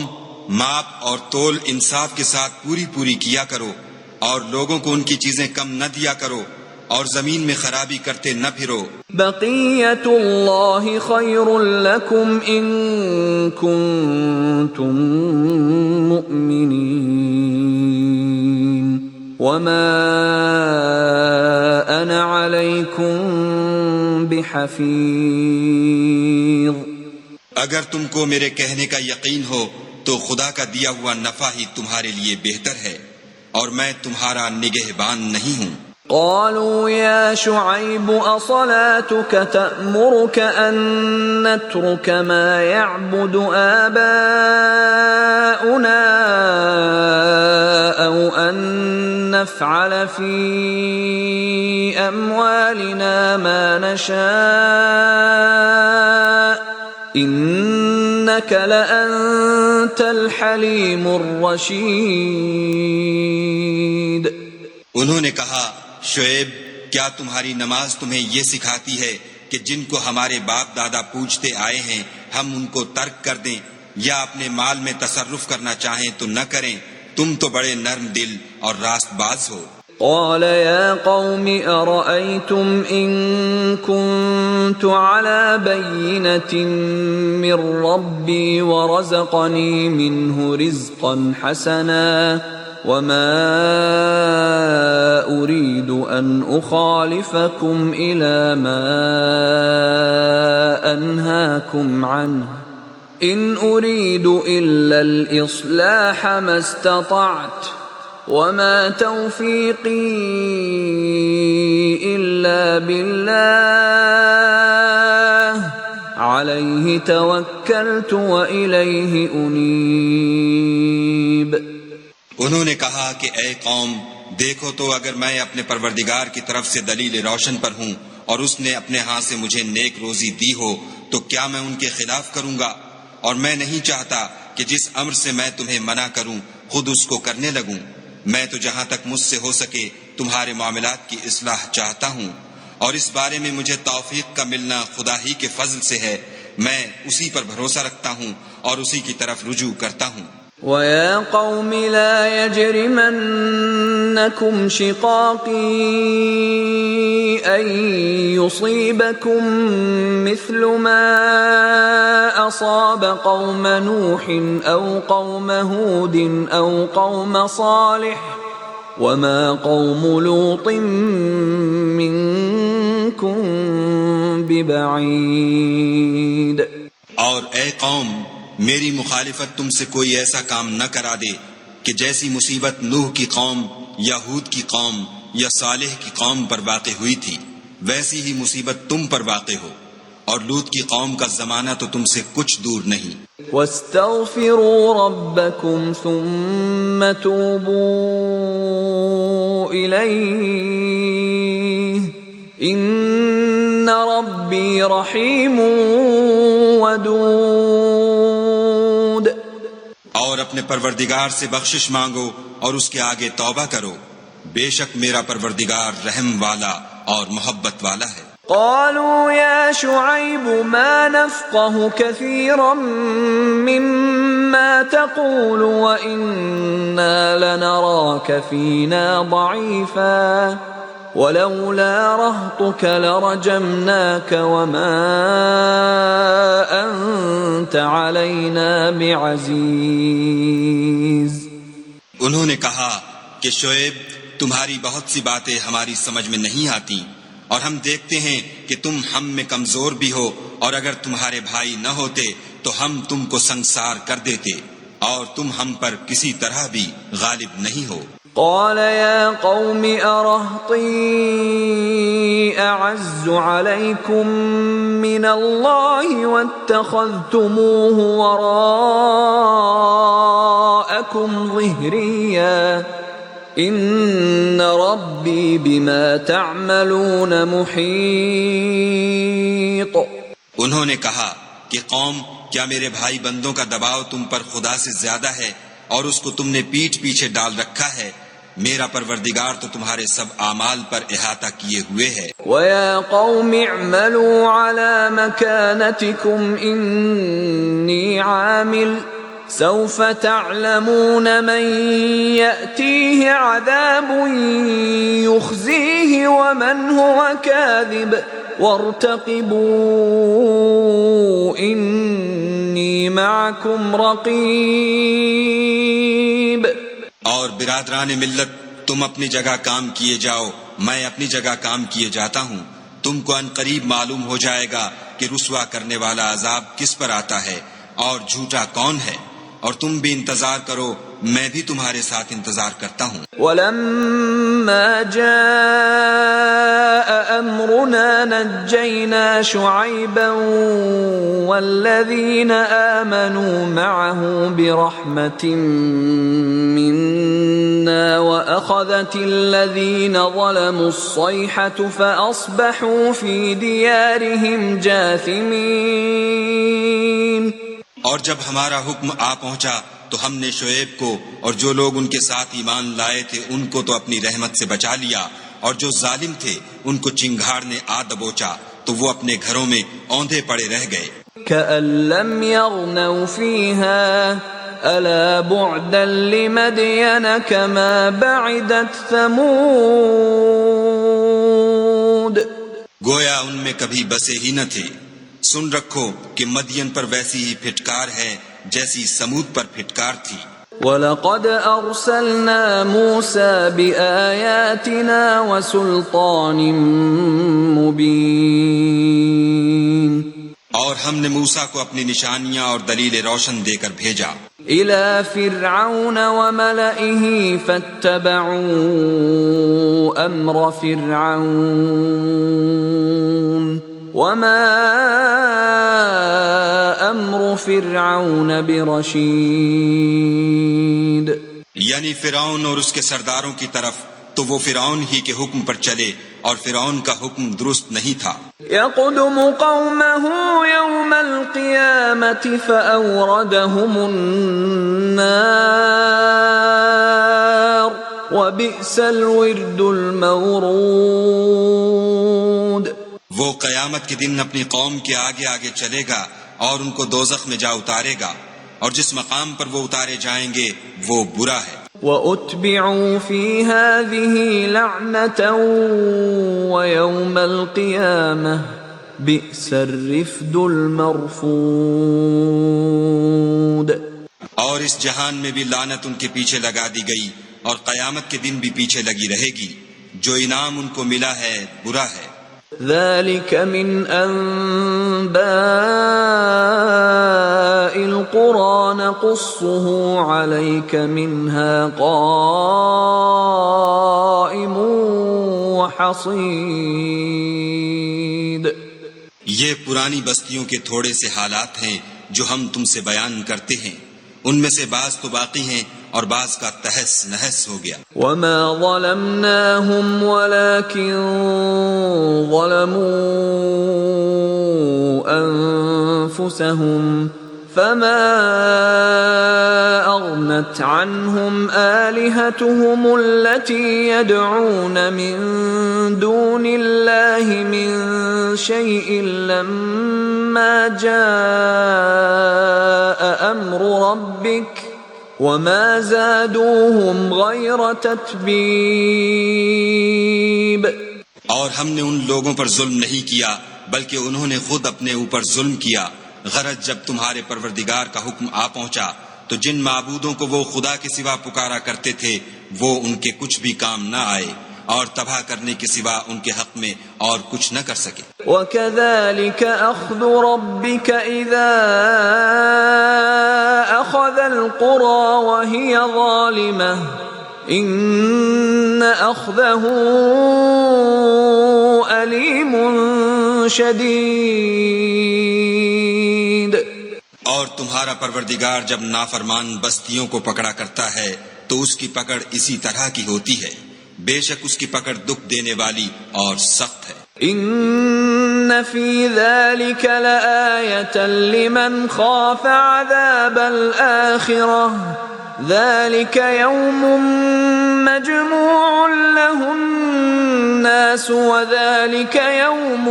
ماپ اور تول انصاف کے ساتھ پوری کیا کرو، اور لوگوں کو ان کی چیزیں کم نہ دیا کرو، اور زمین میں خرابی کرتے نہ پھرو. بقیت اللہ خیر لکم ان کنتم مؤمنین وما انا علیکم بحفیظ. اگر تم کو میرے کہنے کا یقین ہو تو خدا کا دیا ہوا نفع ہی تمہارے لیے بہتر ہے، اور میں تمہارا نگہبان نہیں ہوں. قالوا يا شعيب أصلاتك تأمرك أن نترك ما يعبد آباؤنا أو أن نفعل في أموالنا ما نشاء إنك لأنت الحليم الرشيد. انہوں نے کہا شعیب، کیا تمہاری نماز تمہیں یہ سکھاتی ہے کہ جن کو ہمارے باپ دادا پوجتے آئے ہیں ہم ان کو ترک کر دیں، یا اپنے مال میں تصرف کرنا چاہیں تو نہ کریں؟ تم تو بڑے نرم دل اور راست باز ہو۔ قال يا قوم أرأيتم إن كنت على بينة من ربي ورزقني منه رزقا حسنا وما أريد أن أخالفكم إلى ما أنهاكم عنه إن أريد إلا الإصلاح ما استطعت وما توفيقي إلا بالله عليه توكلت وإليه أنيب۔ انہوں نے کہا کہ اے قوم، دیکھو تو اگر میں اپنے پروردگار کی طرف سے دلیل روشن پر ہوں اور اس نے اپنے ہاتھ سے مجھے نیک روزی دی ہو تو کیا میں ان کے خلاف کروں گا؟ اور میں نہیں چاہتا کہ جس امر سے میں تمہیں منع کروں خود اس کو کرنے لگوں۔ میں تو جہاں تک مجھ سے ہو سکے تمہارے معاملات کی اصلاح چاہتا ہوں، اور اس بارے میں مجھے توفیق کا ملنا خدا ہی کے فضل سے ہے۔ میں اسی پر بھروسہ رکھتا ہوں اور اسی کی طرف رجوع کرتا ہوں۔ وَيَا قَوْمِ لَا يَجْرِمَنَّكُمْ شِقَاقِي أَن يُصِيبَكُم مِّثْلُ مَا أَصَابَ قَوْمَ نُوحٍ أَوْ قَوْمَ هُودٍ أَوْ قَوْمَ صَالِحٍ وَمَا قَوْمُ لُوطٍ مِّنكُم بِبَعِيدٍ۔ اور اے قوم، میری مخالفت تم سے کوئی ایسا کام نہ کرا دے کہ جیسی مصیبت نوح کی قوم یا ہود کی قوم یا صالح کی قوم پر واقع ہوئی تھی ویسی ہی مصیبت تم پر واقع ہو، اور لوط کی قوم کا زمانہ تو تم سے کچھ دور نہیں۔ وَاسْتَغْفِرُوا رَبَّكُمْ ثُمَّ تُوبُوا إِلَيْهِ إِنَّ رَبِّي رَحِيمٌ وَدُودٌ۔ اور اپنے پروردگار سے بخشش مانگو اور اس کے آگے توبہ کرو، بے شک میرا پروردگار رحم والا اور محبت والا ہے۔ قالوا يا شعيب ما نفقه كثيرا مما تقول وإنا لنراك فينا ضعيفا ولولا رهطك لرجمناك وما أنت علينا بعزيز۔ انہوں نے کہا کہ شعیب، تمہاری بہت سی باتیں ہماری سمجھ میں نہیں آتی، اور ہم دیکھتے ہیں کہ تم ہم میں کمزور بھی ہو، اور اگر تمہارے بھائی نہ ہوتے تو ہم تم کو سنسار کر دیتے، اور تم ہم پر کسی طرح بھی غالب نہیں ہو۔ قال يا قوم أرهطي أعز عليكم من الله واتخذتموه وراءكم ظهريا إن ربي بما تعملون محيط۔ انہوں نے کہا کہ قوم، کیا میرے بھائی بندوں کا دباؤ تم پر خدا سے زیادہ ہے اور اس کو تم نے پیٹھ پیچھے ڈال رکھا ہے؟ میرا پروردگار تو تمہارے سب اعمال پر احاطہ کیے ہوئے ہے۔ وَيَا قَوْمِ اعْمَلُوا عَلَى مَكَانَتِكُمْ إِنِّي عَامِلٌ سَوْفَ تَعْلَمُونَ مَنْ يَأْتِيهِ عَذَابٌ يُخْزِيهِ وَمَنْ هُوَ كَاذِبٌ وَارْتَقِبُوا إِنِّي مَعَكُمْ رَقِيبٌ۔ اور برادران ملت، تم اپنی جگہ کام کیے جاؤ، میں اپنی جگہ کام کیے جاتا ہوں۔ تم کو ان قریب معلوم ہو جائے گا کہ رسوا کرنے والا عذاب کس پر آتا ہے اور جھوٹا کون ہے، اور تم بھی انتظار کرو، میں بھی تمہارے ساتھ انتظار کرتا ہوں۔ وَلَمَّا جَاءَ أَمْرُنَا نَجَّيْنَا شُعَيْبًا وَالَّذِينَ آمَنُوا مَعَهُ بِرَحْمَةٍ مِنَّا وَأَخَذَتِ الَّذِينَ ظَلَمُوا الصَّيْحَةُ فَأَصْبَحُوا فِي دِيَارِهِمْ جَاثِمِينَ۔ اور جب ہمارا حکم آ پہنچا تو ہم نے شعیب کو اور جو لوگ ان کے ساتھ ایمان لائے تھے ان کو تو اپنی رحمت سے بچا لیا، اور جو ظالم تھے ان کو چنگھاڑ نے آ دبوچا تو وہ اپنے گھروں میں اوندھے پڑے رہ گئے. كأن لم يغنوا فيها ألا بعدا لمدين كما بعدت ثمود. گویا ان میں کبھی بسے ہی نہ تھے. سن رکھو کہ مدین پر ویسی ہی پھٹکار ہے جیسی سمود پر پھٹکار تھی. وَلَقَدْ أَرْسَلْنَا مُوسَى بِآيَاتِنَا وَسُلْطَانٍ مُبِينٍ. اور ہم نے موسیٰ کو اپنی نشانیاں اور دلیل روشن دے کر بھیجا. إِلَى فِرْعَوْنَ وَمَلَئِهِ فَاتَّبَعُوا أَمْرَ فِرْعَوْنَ وَمَا أَمْرُ فِرْعَوْنَ بِرَشِيدٍ. یعنی فرعون اور اس کے سرداروں کی طرف تو وہ فرعون ہی کے حکم پر چلے اور فرعون کا حکم درست نہیں تھا. يقدم قومه يوم القيامة فأوردهم النار وبئس الورد المورود. وہ قیامت کے دن اپنی قوم کے آگے آگے چلے گا اور ان کو دوزخ میں جا اتارے گا، اور جس مقام پر وہ اتارے جائیں گے وہ برا ہے. وَأُتْبِعُوا فِي هَذِهِ لَعْنَةً وَيَوْمَ الْقِيَامَةِ بِئْسَ الرِّفْدُ الْمَرْفُودُ. اور اس جہان میں بھی لعنت ان کے پیچھے لگا دی گئی اور قیامت کے دن بھی پیچھے لگی رہے گی. جو انعام ان کو ملا ہے برا ہے. ذَلِكَ مِنْ أَنْبَاءِ الْقُرَى نَقُصُّهُ عَلَيْكَ مِنْهَا قَائِمٌ وَحَصِيدٌ. یہ پرانی بستیوں کے تھوڑے سے حالات ہیں جو ہم تم سے بیان کرتے ہیں. ان میں سے بعض تو باقی ہیں اور بعض کا تہس نہس ہو گیا. وَمَا ظَلَمْنَاهُمْ وَلَكِنْ ظَلَمُوا أَنفُسَهُمْ فَمَا أَغْنَتْ عَنْهُمْ آلِهَتُهُمُ الَّتِي يَدْعُونَ مِن دُونِ اللَّهِ مِن شَيْءٍ لَمَّا جَاءَ أَمْرُ رَبِّكَ وَمَا زَادُوهُمْ غَيْرَ تَتْبِيبٍ. اور ہم نے ان لوگوں پر ظلم نہیں کیا بلکہ انہوں نے خود اپنے اوپر ظلم کیا. غرض جب تمہارے پروردگار کا حکم آ پہنچا تو جن معبودوں کو وہ خدا کے سوا پکارا کرتے تھے وہ ان کے کچھ بھی کام نہ آئے اور تباہ کرنے کے سوا ان کے حق میں اور کچھ نہ کر سکے. وَكَذَلِكَ أَخْذُ رَبِّكَ إِذَا أَخَذَ الْقُرَى وَهِيَ ظَالِمَةٌ إِنَّ أَخْذَهُ أَلِيمٌ شَدِيدٌ. اور تمہارا پروردگار جب نافرمان بستیوں کو پکڑا کرتا ہے تو اس کی پکڑ اسی طرح کی ہوتی ہے. بے شک اس کی پکڑ دکھ دینے والی اور سخت ہے. إِنَّ فِي ذَلِكَ لَآيَةً لِمَنْ خَافَ عَذَابَ الْآخِرَةِ ذَلِكَ يَوْمٌ مَجْمُوعٌ لَهُ النَّاسُ وَذَلِكَ يَوْمٌ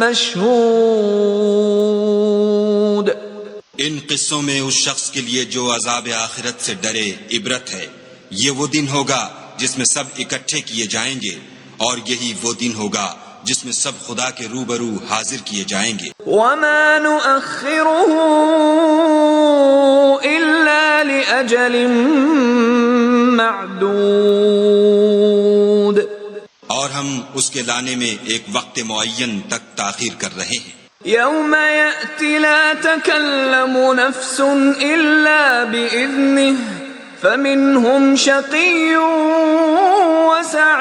مَشْهُودٌ. ان قصوں میں اس شخص کے لیے جو عذاب آخرت سے ڈرے عبرت ہے. یہ وہ دن ہوگا جس میں سب اکٹھے کیے جائیں گے، اور یہی وہ دن ہوگا جس میں سب خدا کے روبرو حاضر کیے جائیں گے. وَمَا نُؤَخِّرُهُ إِلَّا لِأَجَلٍ مَّعْدُودٍ. اور ہم اس کے لانے میں ایک وقت معین تک تاخیر کر رہے ہیں. يَوْمَ يَأْتِ لَا تَكَلَّمُ نَفْسٌ إِلَّا بِإِذْنِهِ فَمِنْهُمْ شَقِيٌّ وَسَعِيدٌ.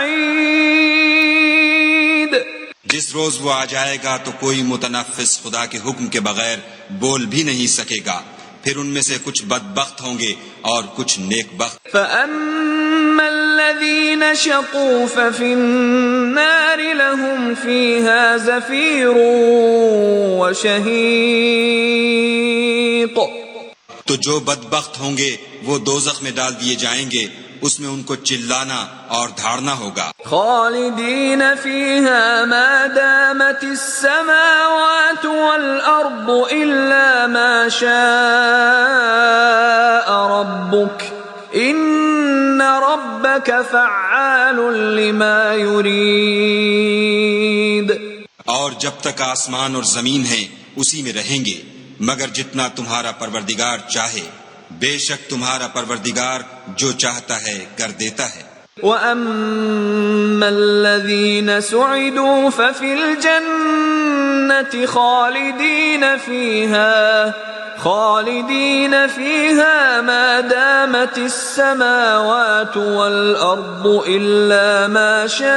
جس روز وہ آ جائے گا تو کوئی متنفس خدا کے حکم کے بغیر بول بھی نہیں سکے گا. پھر ان میں سے کچھ بدبخت ہوں گے اور کچھ نیک بخت. فَأَمَّا الَّذِينَ شَقُوا فَفِي النَّارِ لَهُمْ فِيهَا زَفِيرٌ وَشَهِيقٌ. تو جو بدبخت ہوں گے وہ دوزخ میں ڈال دیے جائیں گے اس میں ان کو چلانا اور دھاڑنا ہوگا. خالدین فیہا ما دامت السماوات والارض الا ما شاء ربک ان ربک فعال لما یرید. اور جب تک آسمان اور زمین ہیں اسی میں رہیں گے مگر جتنا تمہارا پروردگار چاہے. بے شک تمہارا پروردگار جو چاہتا ہے کر دیتا ہے. وَأَمَّا الَّذِينَ سُعِدُوا فَفِي الْجَنَّةِ خَالِدِينَ فِيهَا مَا دَامَتِ السَّمَاوَاتُ وَالْأَرْضُ إِلَّا مَا شَاءَ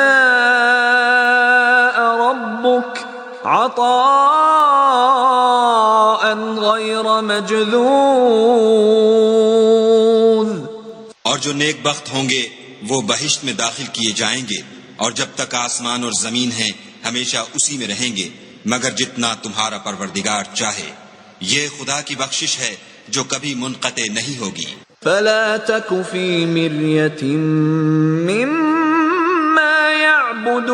رَبُّكَ عطاء غیر مجذوذ. اور جو نیک بخت ہوں گے وہ بہشت میں داخل کیے جائیں گے اور جب تک آسمان اور زمین ہیں ہمیشہ اسی میں رہیں گے مگر جتنا تمہارا پروردگار چاہے. یہ خدا کی بخشش ہے جو کبھی منقطع نہیں ہوگی. فلا تک فی مریۃ مما یعبد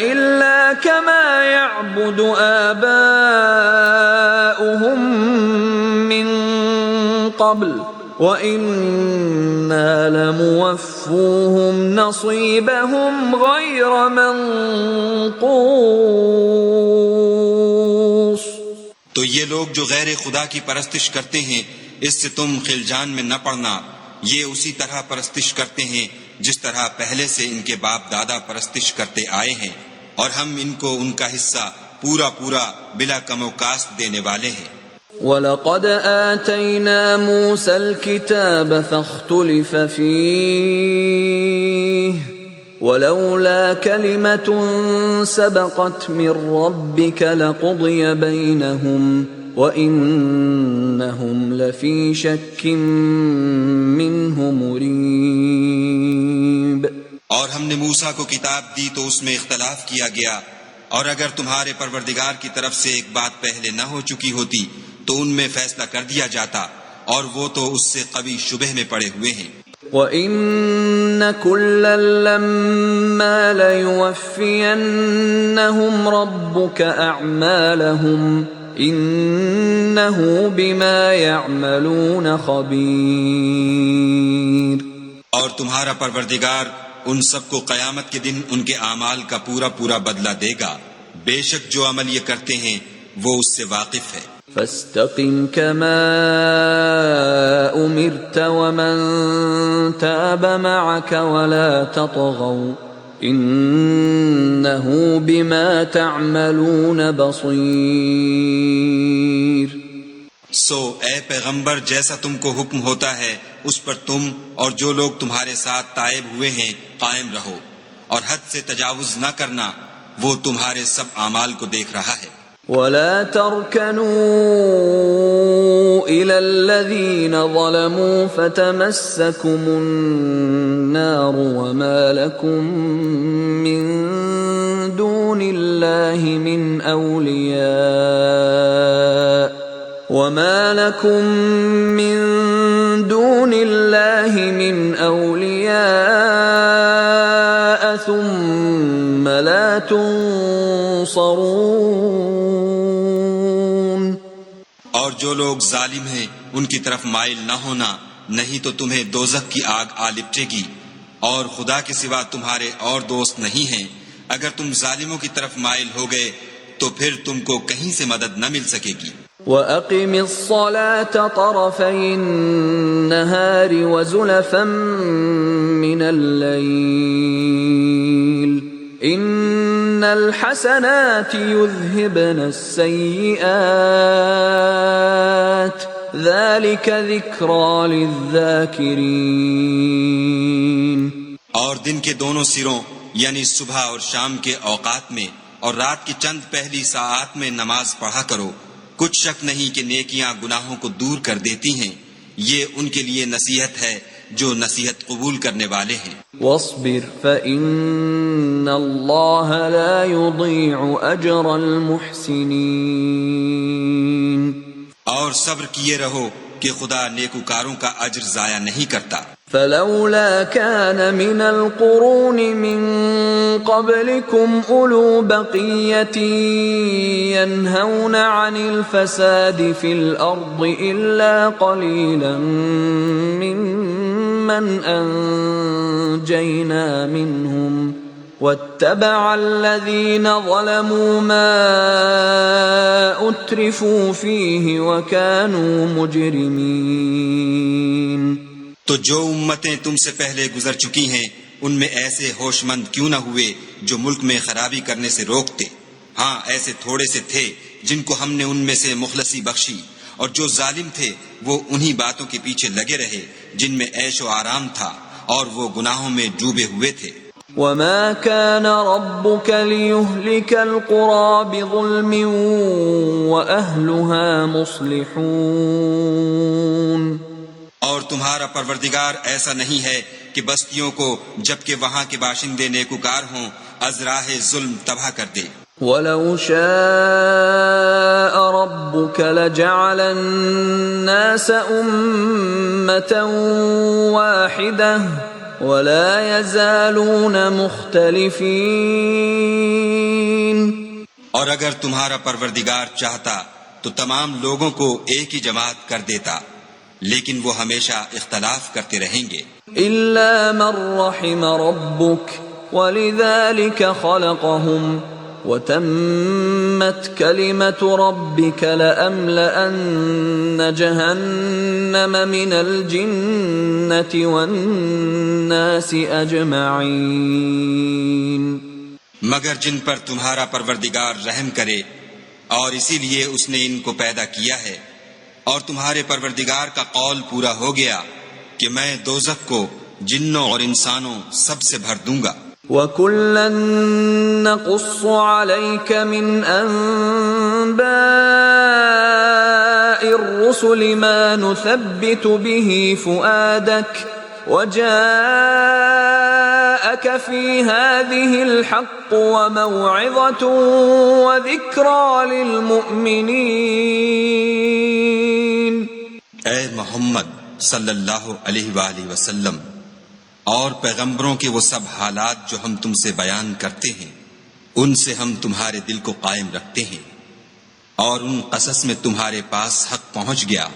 إلا كما يعبد آباؤهم من قبل وإنا لموفوهم نصيبهم غير منقوص. تو یہ لوگ جو غیر خدا کی پرستش کرتے ہیں اس سے تم خلجان میں نہ پڑنا. یہ اسی طرح پرستش کرتے ہیں جس طرح پہلے سے ان کے باپ دادا پرستش کرتے آئے ہیں اور ہم ان کو ان کا حصہ پورا پورا بلا کم و کاست دینے والے ہیں. وَلَقَدْ آتَيْنَا مُوسَى الْكِتَابَ فَاخْتُلِفَ فِيهِ وَلَوْلَا كَلِمَةٌ سَبَقَتْ مِنْ رَبِّكَ لَقُضِيَ بَيْنَهُمْ وَإِنَّهُمْ لَفِي شَكٍّ مِّنْهُ مُرِيبٍ. اور ہم نے موسیٰ کو کتاب دی تو اس میں اختلاف کیا گیا اور اگر تمہارے پروردگار کی طرف سے ایک بات پہلے نہ ہو چکی ہوتی تو ان میں فیصلہ کر دیا جاتا اور وہ تو اس سے قوی شبہ میں پڑے ہوئے ہیں. وَإِنَّ كُلًّا لَمَّا لَيُوَفِّيَنَّهُمْ رَبُّكَ أَعْمَالَهُمْ إِنَّهُ بِمَا يَعْمَلُونَ خَبِيرٌ. اور تمہارا پروردگار ان سب کو قیامت کے دن ان کے اعمال کا پورا پورا بدلہ دے گا. بے شک جو عمل یہ کرتے ہیں وہ اس سے واقف ہے. فاستقم كما أمرت ومن تاب معك ولا تطغوا إنه بما تعملون بصير. سو اے پیغمبر جیسا تم کو حکم ہوتا ہے اس پر تم اور جو لوگ تمہارے ساتھ تائب ہوئے ہیں قائم رہو اور حد سے تجاوز نہ کرنا. وہ تمہارے سب اعمال کو دیکھ رہا ہے. ولا تركنوا إلى الذين ظلموا فتمسكم النار وما لكم من دون الله من أولياء ثم لا تنصرون. اور جو لوگ ظالم ہیں ان کی طرف مائل نہ ہونا نہیں تو تمہیں دوزخ کی آگ آ لپٹے گی اور خدا کے سوا تمہارے اور دوست نہیں ہیں. اگر تم ظالموں کی طرف مائل ہو گئے تو پھر تم کو کہیں سے مدد نہ مل سکے گی. وَأَقِمِ الصَّلَاةَ طَرَفَيِ النَّهَارِ وَزُلَفًا مِّنَ اللَّيْلِ إِنَّ الْحَسَنَاتِ يُذْهِبْنَ السَّيِّئَاتِ ذَلِكَ ذِكْرَى لِلذَّاكِرِينَ. اور دن کے دونوں سروں یعنی صبح اور شام کے اوقات میں اور رات کی چند پہلی ساعات میں نماز پڑھا کرو. کچھ شک نہیں کہ نیکیاں گناہوں کو دور کر دیتی ہیں. یہ ان کے لیے نصیحت ہے جو نصیحت قبول کرنے والے ہیں. واصبر فإن اللہ لا يضيع أجر المحسنین. اور صبر کیے رہو کہ خدا نیکوکاروں کا اجر ضائع نہیں کرتا. فلولا كان من القرون من قبلكم أولو بقية ينهون عن الفساد في الأرض إلا قليلا ممن أنجينا منهم واتبع الذين ظلموا ما أترفوا فيه وكانوا مجرمين. تو جو امتیں تم سے پہلے گزر چکی ہیں ان میں ایسے ہوش مند کیوں نہ ہوئے جو ملک میں خرابی کرنے سے روکتے. ہاں ایسے تھوڑے سے تھے جن کو ہم نے ان میں سے مخلصی بخشی، اور جو ظالم تھے وہ انہی باتوں کے پیچھے لگے رہے جن میں عیش و آرام تھا، اور وہ گناہوں میں ڈوبے ہوئے تھے. وما كان ربك ليهلك القرى بظلم وأهلها مصلحون. اور تمہارا پروردگار ایسا نہیں ہے کہ بستیوں کو جبکہ وہاں کے باشندے نیکوکار ہوں از راہ ظلم تباہ کر دے. ولو شاء ربك لجعل الناس أمة واحدة ولا يزالون مختلفين. اور اگر تمہارا پروردگار چاہتا تو تمام لوگوں کو ایک ہی جماعت کر دیتا، لیکن وہ ہمیشہ اختلاف کرتے رہیں گے. إلا من رحم ربك ولذلك خلقهم وتمت كلمة ربك لأملأن جهنم من الجنة والناس أجمعين. مگر جن پر تمہارا پروردگار رحم کرے، اور اسی لیے اس نے ان کو پیدا کیا ہے، اور تمہارے پروردگار کا قول پورا ہو گیا کہ میں دوزخ کو جنوں اور انسانوں سب سے بھر دوں گا. وَكُلًّا نَّقُصُّ عَلَيْكَ مِنْ أَنبَاءِ الرُّسُلِ مَا نُثَبِّتُ بِهِ فُؤَادَكَ وَجَاءَكَ فِي هَٰذِهِ الْحَقُّ وَمَوْعِظَةٌ وَذِكْرَىٰ لِلْمُؤْمِنِينَ. اے محمد صلی اللہ علیہ وآلہ وسلم، اور پیغمبروں کے وہ سب حالات جو ہم تم سے بیان کرتے ہیں ان سے ہم تمہارے دل کو قائم رکھتے ہیں، اور ان قصص میں تمہارے پاس حق پہنچ گیا،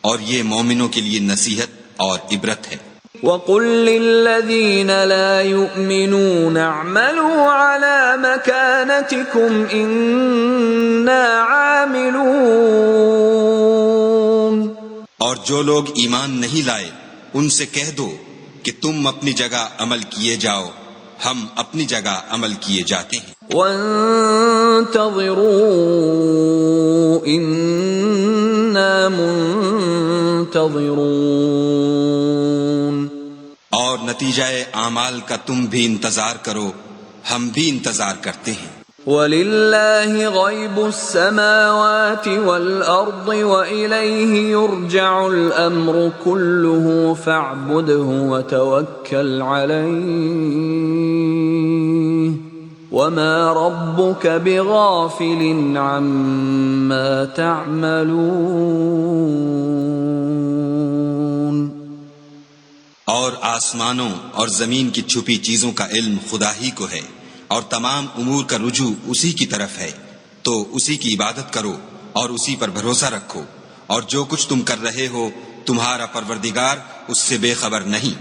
اور یہ مومنوں کے لیے نصیحت اور عبرت ہے. وَقُل لِّلَّذِينَ لَا يُؤْمِنُونَ اعْمَلُوا عَلَىٰ مَكَانَتِكُمْ إِنَّا عَامِلُونَ. اور جو لوگ ایمان نہیں لائے ان سے کہہ دو کہ تم اپنی جگہ عمل کیے جاؤ، ہم اپنی جگہ عمل کیے جاتے ہیں. وَانتَظِرُوا إِنَّا مُنتَظِرُونَ. اور نتیجہ اعمال کا تم بھی انتظار کرو، ہم بھی انتظار کرتے ہیں. وَلِلَّهِ غَيْبُ السَّمَاوَاتِ وَالْأَرْضِ وَإِلَيْهِ يُرْجَعُ الْأَمْرُ كُلُّهُ فَاعْبُدْهُ وَتَوَكَّلْ عَلَيْهِ وَمَا رَبُّكَ بِغَافِلٍ عَمَّا تَعْمَلُونَ. اور آسمانوں اور زمین کی چھپی چیزوں کا علم خدا ہی کو ہے، اور تمام امور کا رجوع اسی کی طرف ہے، تو اسی کی عبادت کرو اور اسی پر بھروسہ رکھو، اور جو کچھ تم کر رہے ہو تمہارا پروردگار اس سے بے خبر نہیں.